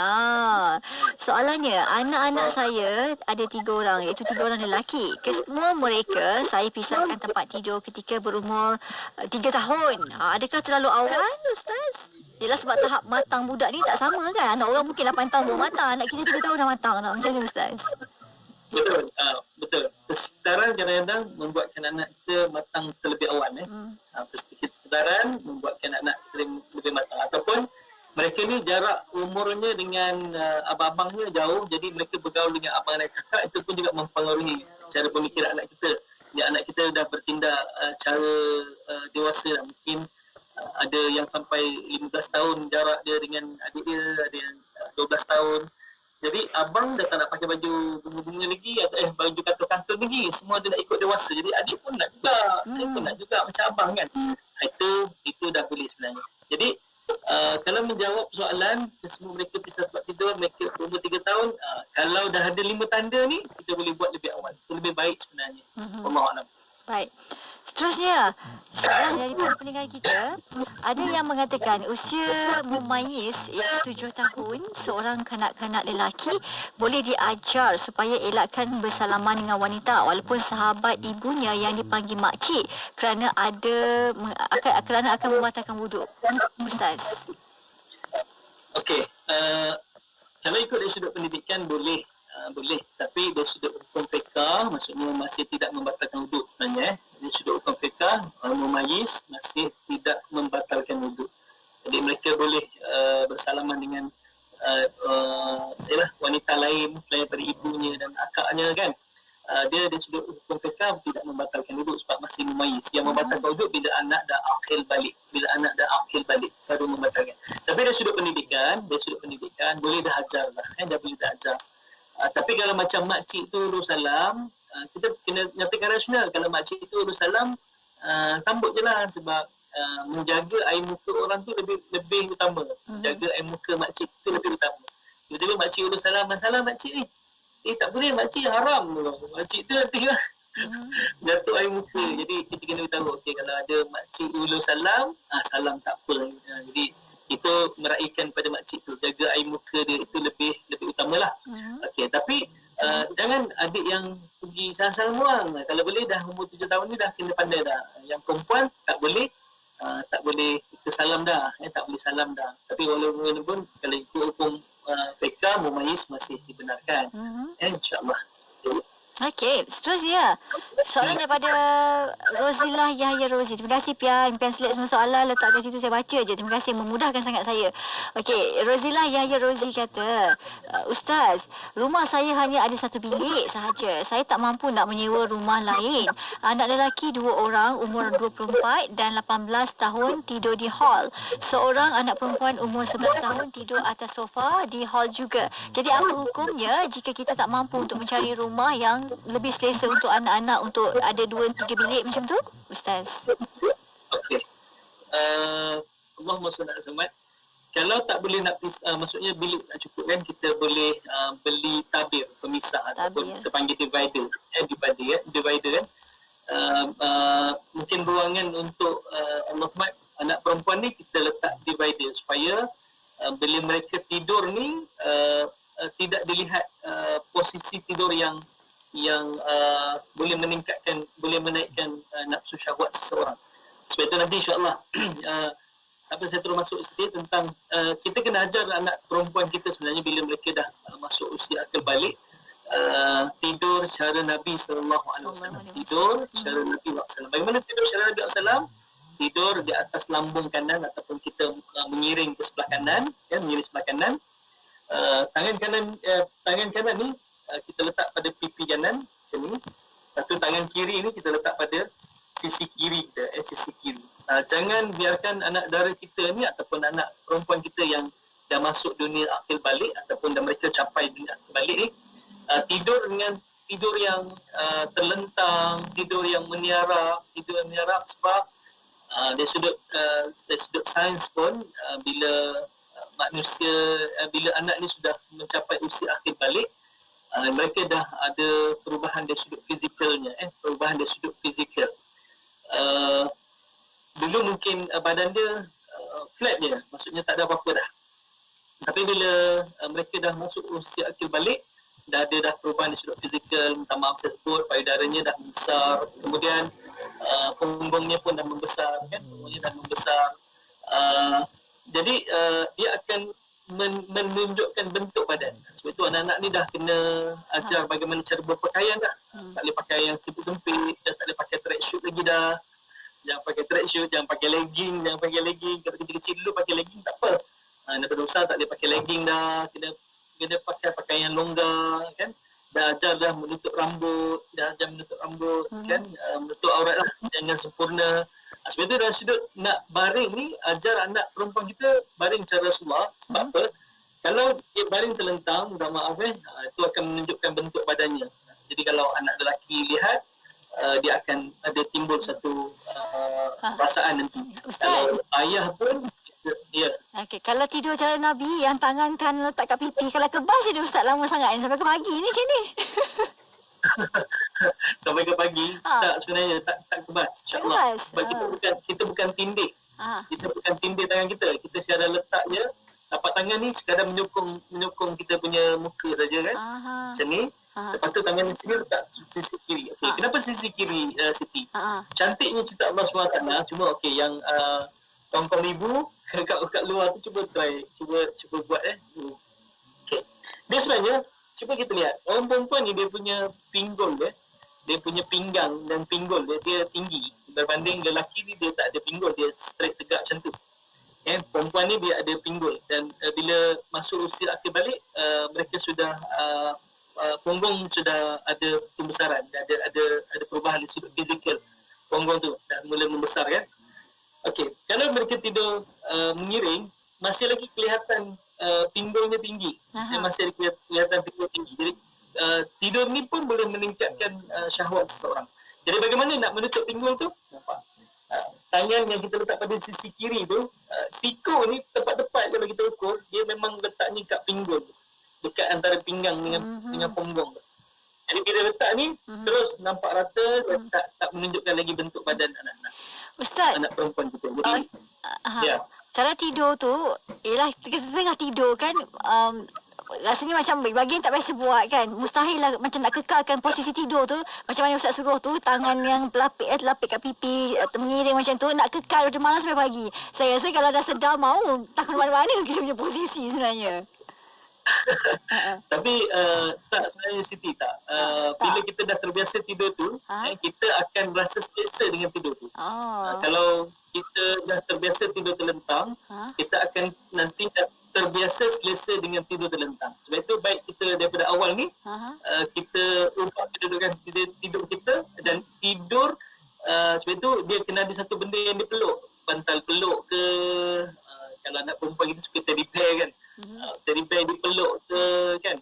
Soalannya, anak-anak saya ada 3 orang, iaitu 3 orang lelaki. Kesemua mereka saya pisahkan tempat tidur ketika berumur 3 tahun. Adakah terlalu awal, Ustaz? Yelah, sebab tahap matang budak ni tak sama kan. Anak orang mungkin 8 tahun baru matang, anak kita 3 tahun dah matang. Macam mana, Ustaz? Betul. Kesedaran kadang-kadang membuatkan anak kita matang terlebih awal. Kesedaran membuatkan anak kita lebih matang. Ataupun mereka ni jarak umurnya dengan abang-abangnya jauh, jadi mereka bergaul dengan abang dan kakak, itu pun juga mempengaruhi cara pemikiran anak kita. Ya, anak kita dah bertindak cara dewasa. Mungkin ada yang sampai 15 tahun jarak dia dengan adik dia, ada yang 12 tahun. Jadi abang dah tak nak pakai baju bunga-bunga lagi, atau baju kantor-kantor lagi. Semua dia nak ikut dewasa. Jadi adik pun nak juga, saya pun nak juga macam abang kan. Itu dah boleh sebenarnya. Jadi kalau menjawab soalan, semua mereka pisah tempat tidur, mereka berumur 3 tahun, kalau dah ada 5 tanda ni, kita boleh buat lebih awal. Itu lebih baik sebenarnya. Wallahualam. Baik. Seterusnya, soalan daripada pendengar kita, ada yang mengatakan usia mumayyiz iaitu 7 tahun, seorang kanak-kanak lelaki boleh diajar supaya elakkan bersalaman dengan wanita walaupun sahabat ibunya yang dipanggil makcik kerana akan membatalkan wuduk. Ustaz. Okey, kalau ikut dari sudut pendidikan boleh, tapi dari sudut hukum fiqah maksudnya masih tidak membatalkan wuduk sebenarnya. Dari sudut hukum fiqah, mumayyiz masih tidak membatalkan wuduk. Jadi mereka boleh bersalaman dengan wanita lain selain daripada ibunya dan akaknya kan. Dia dari sudut hukum fiqah tidak membatalkan wuduk sebab masih mumayyiz. Yang membatalkan wuduk bila anak dah akil balik. Baru membatalkan. Tapi dari sudut pendidikan boleh dah ajar lah. Dah boleh dah ajar. Tapi kalau macam makcik tu ulur salam, kita kena nyatakan rasional. Kalau makcik tu ulur salam, sambut je lah sebab menjaga air muka orang tu lebih utama. Jaga air muka makcik tu lebih utama. Tiba-tiba makcik ulur salam, masalah makcik ni. Tak boleh makcik, haram. Makcik tu nanti lah. Jatuh air muka. Jadi kita kena beritahu, okey, kalau ada makcik ulur salam, salam tak apa. Jadi kita meraihkan pada makcik tu, jaga air muka dia itu lebih utamalah. Okey, tapi jangan adik yang pergi salam-salam orang. Kalau boleh dah umur 7 tahun ni dah kena pandai dah. Yang perempuan tak boleh kita salam dah, tak boleh salam dah. Tapi walaupun kalau ikut hukum fiqh mumayyiz masih dibenarkan. InsyaAllah. Okey, seterusnya. Soalan daripada Rozilah Yahya Rozi. Terima kasih Pia. Impian select semua soalan letak kat situ, saya baca je. Terima kasih, memudahkan sangat saya. Okey, Rozilah Yahya Rozi kata, Ustaz, rumah saya hanya ada satu bilik sahaja. Saya tak mampu nak menyewa rumah lain. Anak lelaki 2 orang, umur 24 dan 18 tahun tidur di hall. Seorang anak perempuan umur 11 tahun tidur atas sofa di hall juga. Jadi apa hukumnya jika kita tak mampu untuk mencari rumah yang lebih selesa untuk anak-anak untuk ada 2-3 bilik macam tu, Ustaz? Okey. Allahumma salli ala Muhammad. Kalau tak boleh nak maksudnya bilik tak cukup kan, kita boleh beli tabir pemisah ataupun kita panggil divider. Divider kan. Mungkin ruangan untuk Allahumma anak perempuan ni kita letak divider supaya bila mereka tidur ni tidak dilihat posisi tidur yang boleh menaikkan nafsu syahwat seseorang. Sebab itu nanti insya-Allah saya terus masuk sedikit tentang kita kena ajar anak perempuan kita sebenarnya bila mereka dah masuk usia akal balik, tidur cara Nabi sallallahu alaihi wasallam. Tidur cara Nabi sallallahu alaihi wasallam. Bagaimana tidur cara Nabi sallallahu alaihi wasallam? Tidur di atas lambung kanan ataupun kita mengiring ke sebelah kanan, mengiring sebelah kanan. Tangan kanan ni kita letak pada pipi kanan macam ni. Lepas tu tangan kiri ni kita letak pada sisi kiri kita, sisi kiri. Jangan biarkan anak dara kita ni ataupun anak perempuan kita yang dah masuk dunia akil balik ataupun dah mereka capai dunia akil balik ni tidur dengan tidur yang terlentang, tidur yang meniarap sebab dari sudut sains pun bila manusia bila anak ni sudah mencapai usia akil balik, mereka dah ada perubahan dari sudut fizikalnya, perubahan dari sudut fizikal. Dulu mungkin badan dia flat je, maksudnya tak ada apa-apa dah. Tapi bila mereka dah masuk usia akil balik, dah ada perubahan dari sudut fizikal, minta maaf saya sebut, payudaranya dah membesar, kemudian punggungnya pun dah membesar, kan? Punggungnya dah membesar. Jadi dia akan menunjukkan bentuk badan. Sebab itu anak-anak ni dah kena ajar bagaimana cara berpakaian dah. Tak boleh pakai yang sempit-sempit, dah tak boleh pakai tracksuit lagi dah. Jangan pakai tracksuit, jangan pakai legging. Kalau kita kecil dulu pakai legging tak apa. Daripada besar tak boleh pakai legging dah. Kena pakai pakaian longgar, kan. Dah ajar dah menutup rambut, kan. Menutup aurat lah, jangan sempurna. Sebab itu dalam sudut nak baring ni, ajar anak perempuan kita baring cara Rasulullah. Sebab apa? Kalau dia baring terlentang, minta maaf itu akan menunjukkan bentuk badannya. Jadi kalau anak lelaki lihat, dia akan ada timbul satu perasaan nanti. Kalau ayah pun, ya. Okey, kalau tidur cara Nabi, yang tangan kan letak kat pipi, kalau kebas je Ustaz lama sangat sampai ke pagi ni macam ni. Sampai ke pagi, tak sebenarnya tak kebas, insya-Allah. Sebab kita bukan tindik. Kita bukan tindik tangan kita. Kita secara letak je, tapak tangan ni sekadar menyokong kita punya muka saja kan. Macam ni. Lepas tu tangan ni sini letak sisi kiri. Okey, kenapa sisi kiri Siti? Cantiknya cerita Allah SWT, cuma okey yang kawan-kawan ibu kat luar tu cuba try, cuba buat Okey. Dia sebenarnya cuba kita lihat, orang perempuan ni dia punya pinggul dia punya pinggang dan pinggul dia tinggi berbanding lelaki ni dia tak ada pinggul, dia straight tegak macam tu. Perempuan ni dia ada pinggul dan bila masuk usia akil balik, mereka sudah punggung sudah ada pembesaran, ada perubahan di sudut fizikal punggung tu dah mula membesar kan. Okey, kalau mereka tidur mengiring, masih lagi kelihatan pinggulnya tinggi. Masih ada kelihatan pinggul tinggi. Jadi tidur ni pun boleh meningkatkan syahwat seseorang. Jadi bagaimana nak menutup pinggul tu? Nampak. tangan yang kita letak pada sisi kiri tu, siku ni tepat-tepat kalau kita ukur, dia memang letaknya kat pinggul, dekat antara pinggang dengan punggung tu. Jadi bila letak ni, terus nampak rata dan tak menunjukkan lagi bentuk badan Ustaz, anak perempuan kita. Jadi, kalau tidur tu, kita tengah tidur kan, rasanya macam bagian tak biasa buat kan. Mustahil lah macam nak kekalkan posisi tidur tu. Macam mana Ustaz suruh tu, tangan yang terlapik kat pipi, mengiring macam tu, nak kekal dari malam sampai pagi. Saya rasa kalau dah sedar mau, tak ke mana-mana kita punya posisi sebenarnya. Tapi tak sebenarnya Siti tak. Bila kita dah terbiasa tidur tu, kita akan rasa selesa dengan tidur tu. Kalau kita dah terbiasa tidur terlentang, kita akan nanti terbiasa selesa dengan tidur terlentang. Sebab itu baik kita daripada awal ni, kita ubah kedudukan tidur kita dan tidur, sebab itu dia kena ada satu benda yang dipeluk. Bantal peluk ke, kalau anak perempuan kita suka teddy bear kan, teddy bear dipeluk ke kan.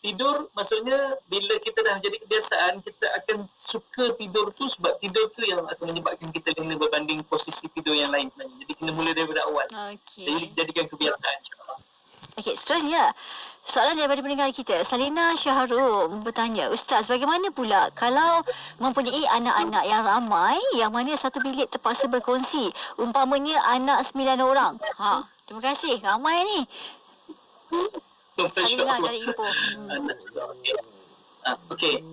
Tidur maksudnya bila kita dah jadi kebiasaan, kita akan suka tidur tu sebab tidur tu yang akan menyebabkan kita kena berbanding posisi tidur yang lain sebenarnya. Jadi kena mula daripada awal. Jadi jadikan kebiasaan insya-Allah. Okey, seterusnya soalan daripada pendengar kita, Salina Syahrul bertanya, Ustaz, bagaimana pula kalau mempunyai anak-anak yang ramai yang mana satu bilik terpaksa berkongsi, umpamanya anak 9 orang. Terima kasih, ramai ni. Salina dari Ipoh. Okey.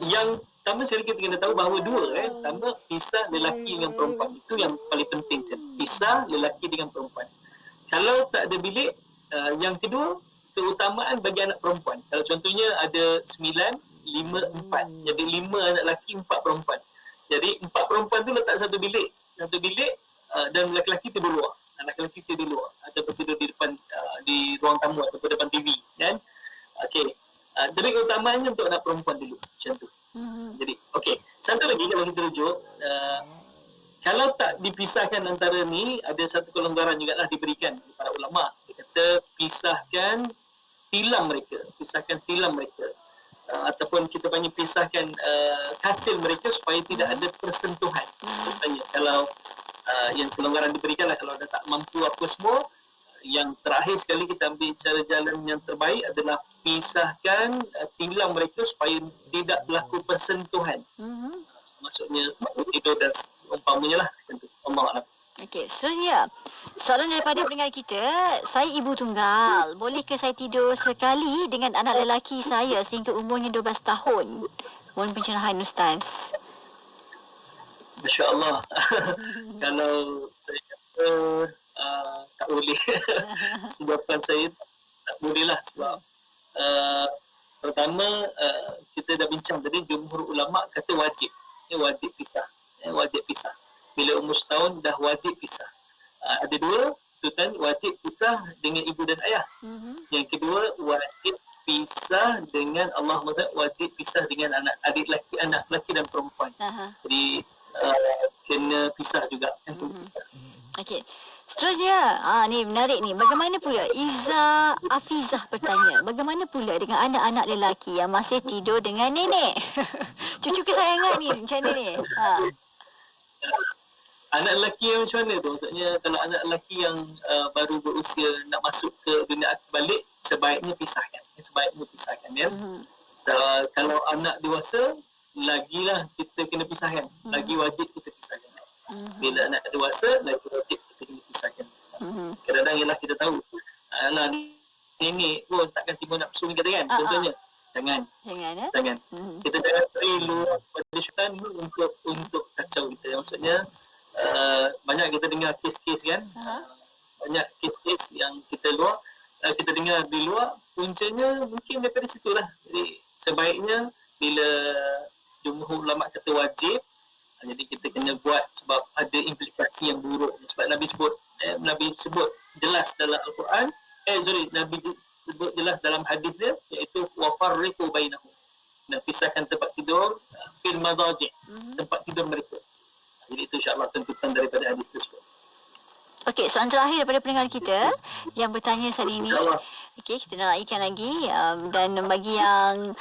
Yang pertama sekali kita kena tahu bahawa pertama pisah lelaki dengan perempuan. Itu yang paling penting. Pisah lelaki dengan perempuan. Kalau tak ada bilik, yang kedua, keutamaan bagi anak perempuan. Kalau contohnya ada 9, 5, 4. Jadi 5 anak lelaki, 4 perempuan. Jadi 4 perempuan tu letak satu bilik. Dan lelaki tidur luar. Anak lelaki tidur luar ataupun tidur di depan di ruang tamu ataupun depan TV kan. Okey. Jadi keutamaannya untuk anak perempuan dulu macam tu. Jadi okey, satu lagi kalau kita rujuk, kalau tak dipisahkan antara ni, ada satu kelonggaran jugalah diberikan oleh para ulama. Dia kata pisahkan tilam mereka, ataupun kita panggil pisahkan katil mereka supaya tidak ada persentuhan. Contohnya kalau yang kelonggaran diberikanlah kalau dah tak mampu apa semua, yang terakhir sekali kita ambil cara jalan yang terbaik adalah pisahkan tilam mereka supaya tidak berlaku persentuhan. Maksudnya tidur dan umpamanya lah. Allah. Okey, seterusnya soalan daripada pendengar kita, saya ibu tunggal, bolehkah saya tidur sekali dengan anak lelaki saya sehingga umurnya 12 tahun? Mohon pencerahan Ustaz. Masya Allah. Kalau saya kata tak boleh. Sebabkan saya tak boleh lah. Sebab pertama kita dah bincang tadi, jumhur ulama kata wajib. Wajib pisah. Bila umur setahun dah wajib pisah. Ada dua tuntutan, wajib pisah dengan ibu dan ayah. Yang kedua, wajib pisah dengan Allah, maksud wajib pisah dengan anak lelaki dan perempuan. Jadi kena pisah juga. Okey. Seterusnya, ni menarik ni. Bagaimana pula Iza Afizah bertanya, bagaimana pula dengan anak-anak lelaki yang masih tidur dengan nenek? Cucu kesayangan ni macam mana ni? Anak lelaki yang macam mana tu? Maksudnya kalau anak lelaki yang baru berusia nak masuk ke dunia balik, sebaiknya pisahkan ya. Kalau anak dewasa, lagilah kita kena pisahkan. Lagi wajib kita pisahkan. Bila anak dewasa, lagi wajib kita kena pisahkan. Kadang-kadang ialah kita tahu, anak nenek pun takkan timbul nafsu ni kata kan. Contohnya, jangan. Kita jangan beri luar pada syaitan untuk kacau kita. Maksudnya, banyak kita dengar kes-kes kan. Banyak kes-kes yang kita dengar di luar, puncanya mungkin daripada situlah. Jadi, sebaiknya bila jumhur ulama kata wajib, jadi kita kena buat sebab ada implikasi yang buruk. Sebab Nabi sebut jelas dalam Al-Quran, Nabi sebut jelas dalam hadis dia, iaitu wafarriqu bainahum. Dan pisahkan tempat tidur, fil madaji', tempat tidur mereka. Jadi itu insya-Allah tuntutan daripada hadis tersebut. Okey, soalan terakhir daripada pendengar kita yang bertanya saat ini. Okey, kita nak raikan lagi. Dan bagi yang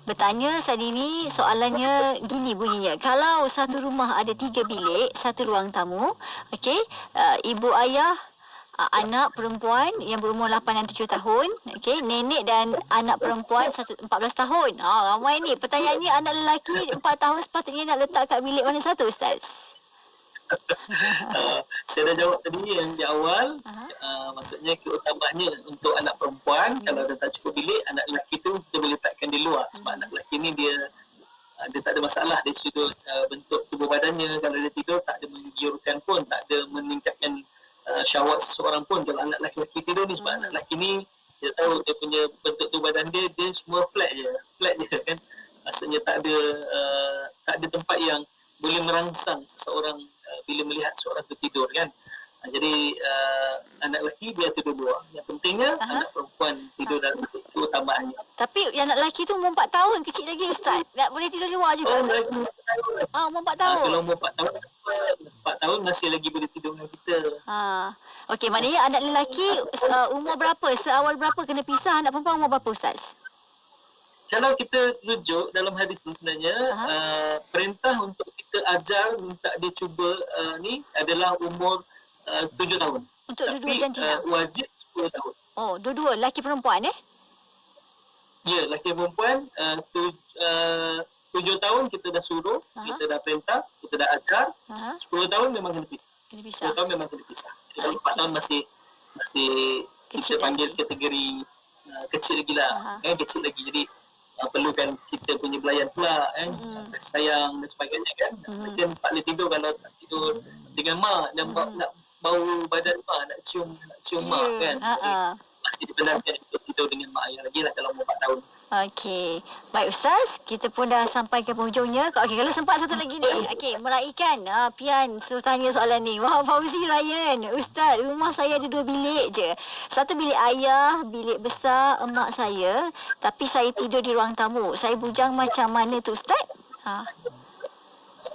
bertanya saat ini, soalannya gini bunyinya. Kalau satu rumah ada 3 bilik, satu ruang tamu, okey, ibu ayah, anak perempuan yang berumur 8 dan 7 tahun, okey, nenek dan anak perempuan 14 tahun. Ramai ni. Pertanyaannya, anak lelaki 4 tahun sepatutnya nak letak kat bilik mana satu, Ustaz? Saya dah jawab tadi yang di awal. Maksudnya keutamanya untuk anak perempuan, kalau dah tak cukup bilik, anak lelaki tu kita boleh letakkan di luar. Sebab anak lelaki ni dia tak ada masalah dari sudut bentuk tubuh badannya. Kalau dia tidur tak ada menggiurkan pun, tak ada meningkatkan syahwat seseorang pun. Kalau anak lelaki tidur ni, sebab anak lelaki ni dia tahu dia punya bentuk tubuh badan dia semua flat je kan. Maksudnya tak ada tempat yang boleh merangsang seseorang bila melihat seorang tu tidur kan. Jadi anak lelaki dia tidur luar. Yang pentingnya anak perempuan tidur dalam keutamaannya. Tapi yang anak lelaki tu umur 4 tahun, kecil lagi Ustaz. Tak boleh tidur luar juga. Umur 4 tahun. Kalau umur 4 tahun, 4 tahun masih lagi boleh tidur dengan kita. Okey, maknanya anak lelaki umur berapa? Seawal berapa kena pisah, anak perempuan umur berapa, Ustaz? Kalau kita rujuk dalam hadis ni sebenarnya, perintah untuk kita ajar, minta dia cuba ni adalah umur 7 tahun. Untuk dua-dua jantina? Wajib 10 tahun. Oh, dua-dua, lelaki perempuan Ya, lelaki perempuan 7 tahun kita dah suruh, kita dah perintah, kita dah ajar. 10 tahun memang kena pisah. 10 tahun memang kena pisah. Kalau 4 tahun masih kita panggil kategori kecil lagi lah. Kecil lagi. Jadi perlukan kita punya belayan pula kan, sayang dan sebagainya kan. Mungkin tak boleh tidur kalau tak tidur dengan mak dan nak bau badan mak, nak cium mak kan. Masih dibenarkan untuk tidur dengan mak ayah lagi lah kalau umur 4 tahun. Okey. Baik Ustaz, kita pun dah sampai ke penghujungnya. Okey, kalau sempat satu lagi ni. Okey, meraihkan Pian suruh tanya soalan ni. Wah, Fauzi Ryan. Ustaz, rumah saya ada 2 bilik je. Satu bilik ayah, bilik besar emak saya. Tapi saya tidur di ruang tamu. Saya bujang macam mana tu Ustaz?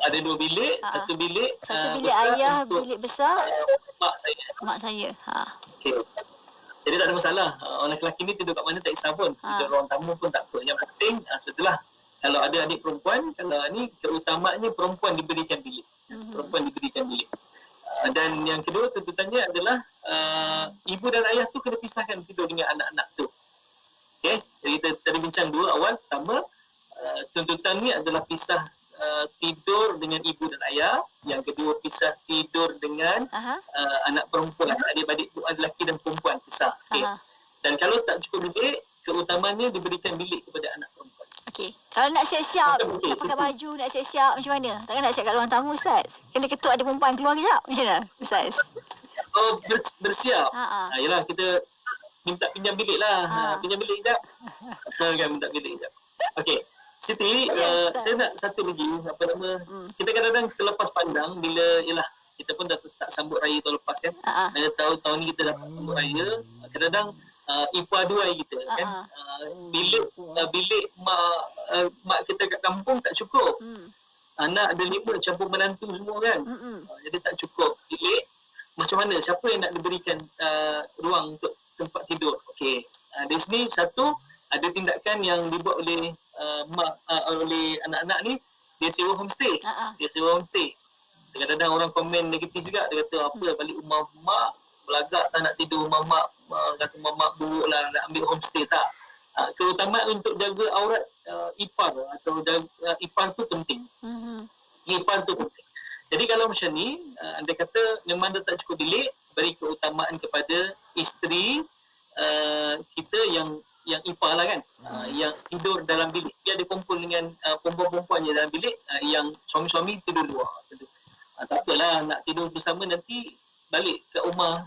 Ada 2 bilik, satu bilik ayah, bilik besar mak saya. Mak saya. Okey. Jadi tak ada masalah. Orang lelaki ni tidur kat mana tak kisah pun. Tidur ruang tamu pun tak apa. Yang penting sebetulnya kalau ada adik perempuan, kalau ni keutamaannya perempuan diberikan bilik. Perempuan diberikan bilik. Dan yang kedua tuntutannya adalah ibu dan ayah tu kena pisahkan tidur dengan anak-anak tu. Okey. Jadi kita tadi bincang dulu awal. Pertama, tuntutan ni adalah pisah tidur dengan ibu dan ayah. Yang kedua, pisah tidur dengan anak perempuan, adik-adik lelaki dan perempuan pisah. Okay. Dan kalau tak cukup bilik, keutamaannya diberikan bilik kepada anak perempuan. Okey. Kalau nak siap-siap, nak pakai baju, nak siap-siap macam mana? Takkan nak siap kat ruang tamu Ustaz? Kena ketuk ada perempuan keluar kejap. Macam mana Ustaz? Oh, bersiap. Yelah, kita minta pinjam bilik lah. Pinjam bilik sekejap. Kan minta bilik sekejap. Okey. Siti, saya nak satu lagi, kita kadang-kadang terlepas pandang bila, kita pun dah tak sambut raya tahun lepas kan. Tahun ni kita dah sambut raya, kadang-kadang ipar duai kita kan. Bilik mak kita kat kampung tak cukup. Anak ada 5 campur menantu semua kan. Jadi tak cukup bilik. Macam mana? Siapa yang nak diberikan ruang untuk tempat tidur? Okey. Di sini satu, ada tindakan yang dibuat oleh oleh anak-anak ni, dia sewa homestay. Kadang-kadang orang komen negatif juga, dia kata apa balik rumah mak belagak tak nak tidur rumah mak, kata mak buruk lah nak ambil homestay. Tak, keutamaan untuk jaga aurat ipar atau ipar tu penting. Ipar tu penting. Jadi kalau macam ni, anda kata memang dah tak cukup bilik, beri keutamaan kepada isteri kita yang ipar lah kan, yang tidur dalam bilik. Dia ada kumpul dengan perempuan-perempuannya dalam bilik, yang suami-suami tidur luar. Tak apalah, nak tidur bersama nanti balik kat rumah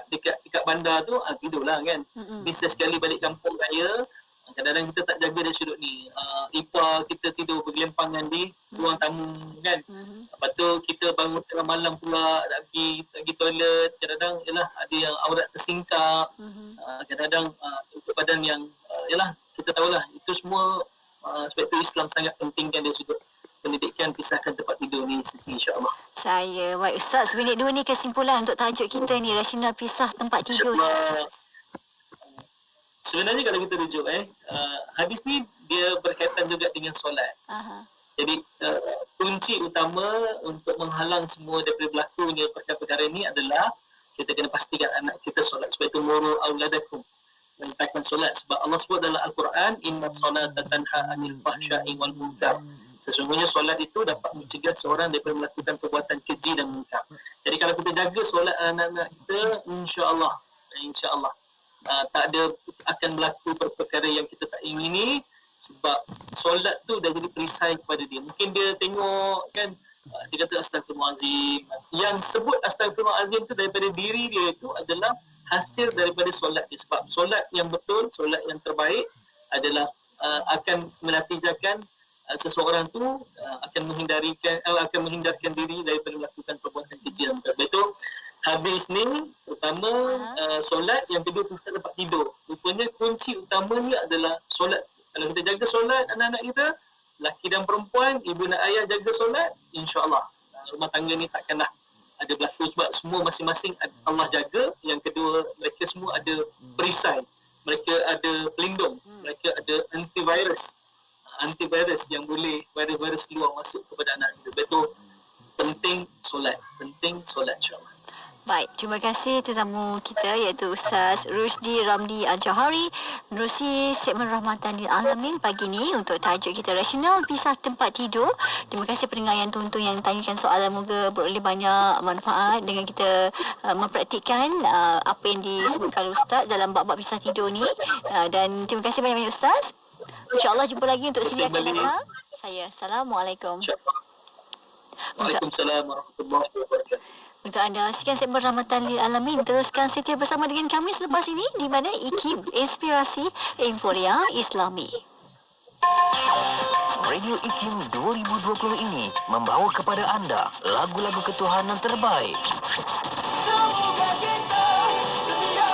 dekat bandar tu, tidurlah kan. Bisa sekali balik kampung raya, kadang-kadang kita tak jaga dari sudut ni. Ipar kita tidur bergelempangan di ruang tamu kan. Lepas tu kita bangun tengah malam pula nak pergi toilet. Kadang-kadang ada yang aurat tersingkap. Kadang-kadang untuk badan yang kita tahulah itu semua sebab itu Islam sangat pentingkan dari sudut pendidikan pisahkan tempat tidur ni Siti, insya-Allah. Baik Ustaz, seminit 2 ni kesimpulan untuk tajuk kita ni, rasional pisah tempat tidur. InsyaAllah. Sebenarnya kalau kita rujuk hadis ni dia berkaitan juga dengan solat. Aha. Jadi kunci utama untuk menghalang semua daripada berlakunya perkara-perkara ini adalah kita kena pastikan anak kita solat. Sebab itu muru auladakum, mentakkan solat. Sebab Allah sebut dalam Al-Quran, inna salata tanha anil fahsya'i wal munkar. Sesungguhnya solat itu dapat mencegah seorang daripada melakukan perbuatan keji dan munkar. Jadi kalau kita jaga solat anak-anak kita, insya-Allah tak ada akan berlaku perkara yang kita tak ingini, sebab solat tu dah jadi perisai kepada dia. Mungkin dia tengok kan, dia kata astagfirullahalazim. Yang sebut astagfirullahalazim tu daripada diri dia itu adalah hasil daripada solat dia. Sebab solat yang betul, solat yang terbaik adalah akan menatijakan seseorang tu akan menghindarkan diri daripada melakukan perbuatan keji. Betul. Habis ni pertama solat, yang kedua kita tempat tidur. Rupanya kunci utamanya adalah solat. Kalau kita jaga solat anak-anak kita, laki dan perempuan, ibu dan ayah jaga solat, insya-Allah rumah tangga ni takkanlah ada berlaku, sebab semua masing-masing Allah jaga. Yang kedua, mereka semua ada perisai, mereka ada pelindung, mereka ada antivirus yang boleh virus-virus luar masuk kepada anak kita. Betul, penting solat insya-Allah. Baik, terima kasih tetamu kita iaitu Ustaz Rusdi Ramli Al-Johari menerusi segmen Rahmatan lil Alamin pagi ni untuk tajuk kita rasional pisah tempat tidur. Terima kasih pendengar yang tonton yang tanyakan soalan, moga beroleh banyak manfaat dengan kita mempraktikkan apa yang disebutkan Ustaz dalam bab-bab pisah tidur ni. Dan terima kasih banyak-banyak Ustaz. InsyaAllah jumpa lagi untuk sini akan datang. Assalamualaikum. Waalaikumsalam warahmatullahi wabarakatuh. Untuk anda, sekian segmen Rahmatan lil Alamin. Teruskan setia bersama dengan kami selepas ini di mana IKIM, Inspirasi Emporia Islami. Radio IKIM 2020 ini membawa kepada anda lagu-lagu ketuhanan terbaik. Semoga kita setia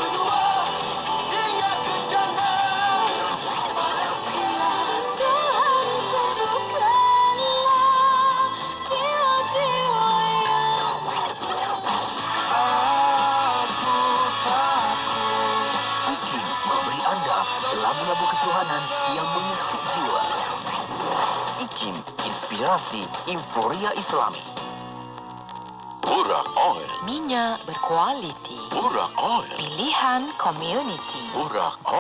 berdua hingga ke jannah. Tuhan sembuhkanlah jiwa-jiwa yang Aku takut. IKIM memberi anda lagu-lagu ketuhanan yang mengusik jiwa. IKIM, Inspirasi Emporia Islami. Burak Oil. Minyak berkualiti. Burak Oil. Pilihan community. Burak Oil.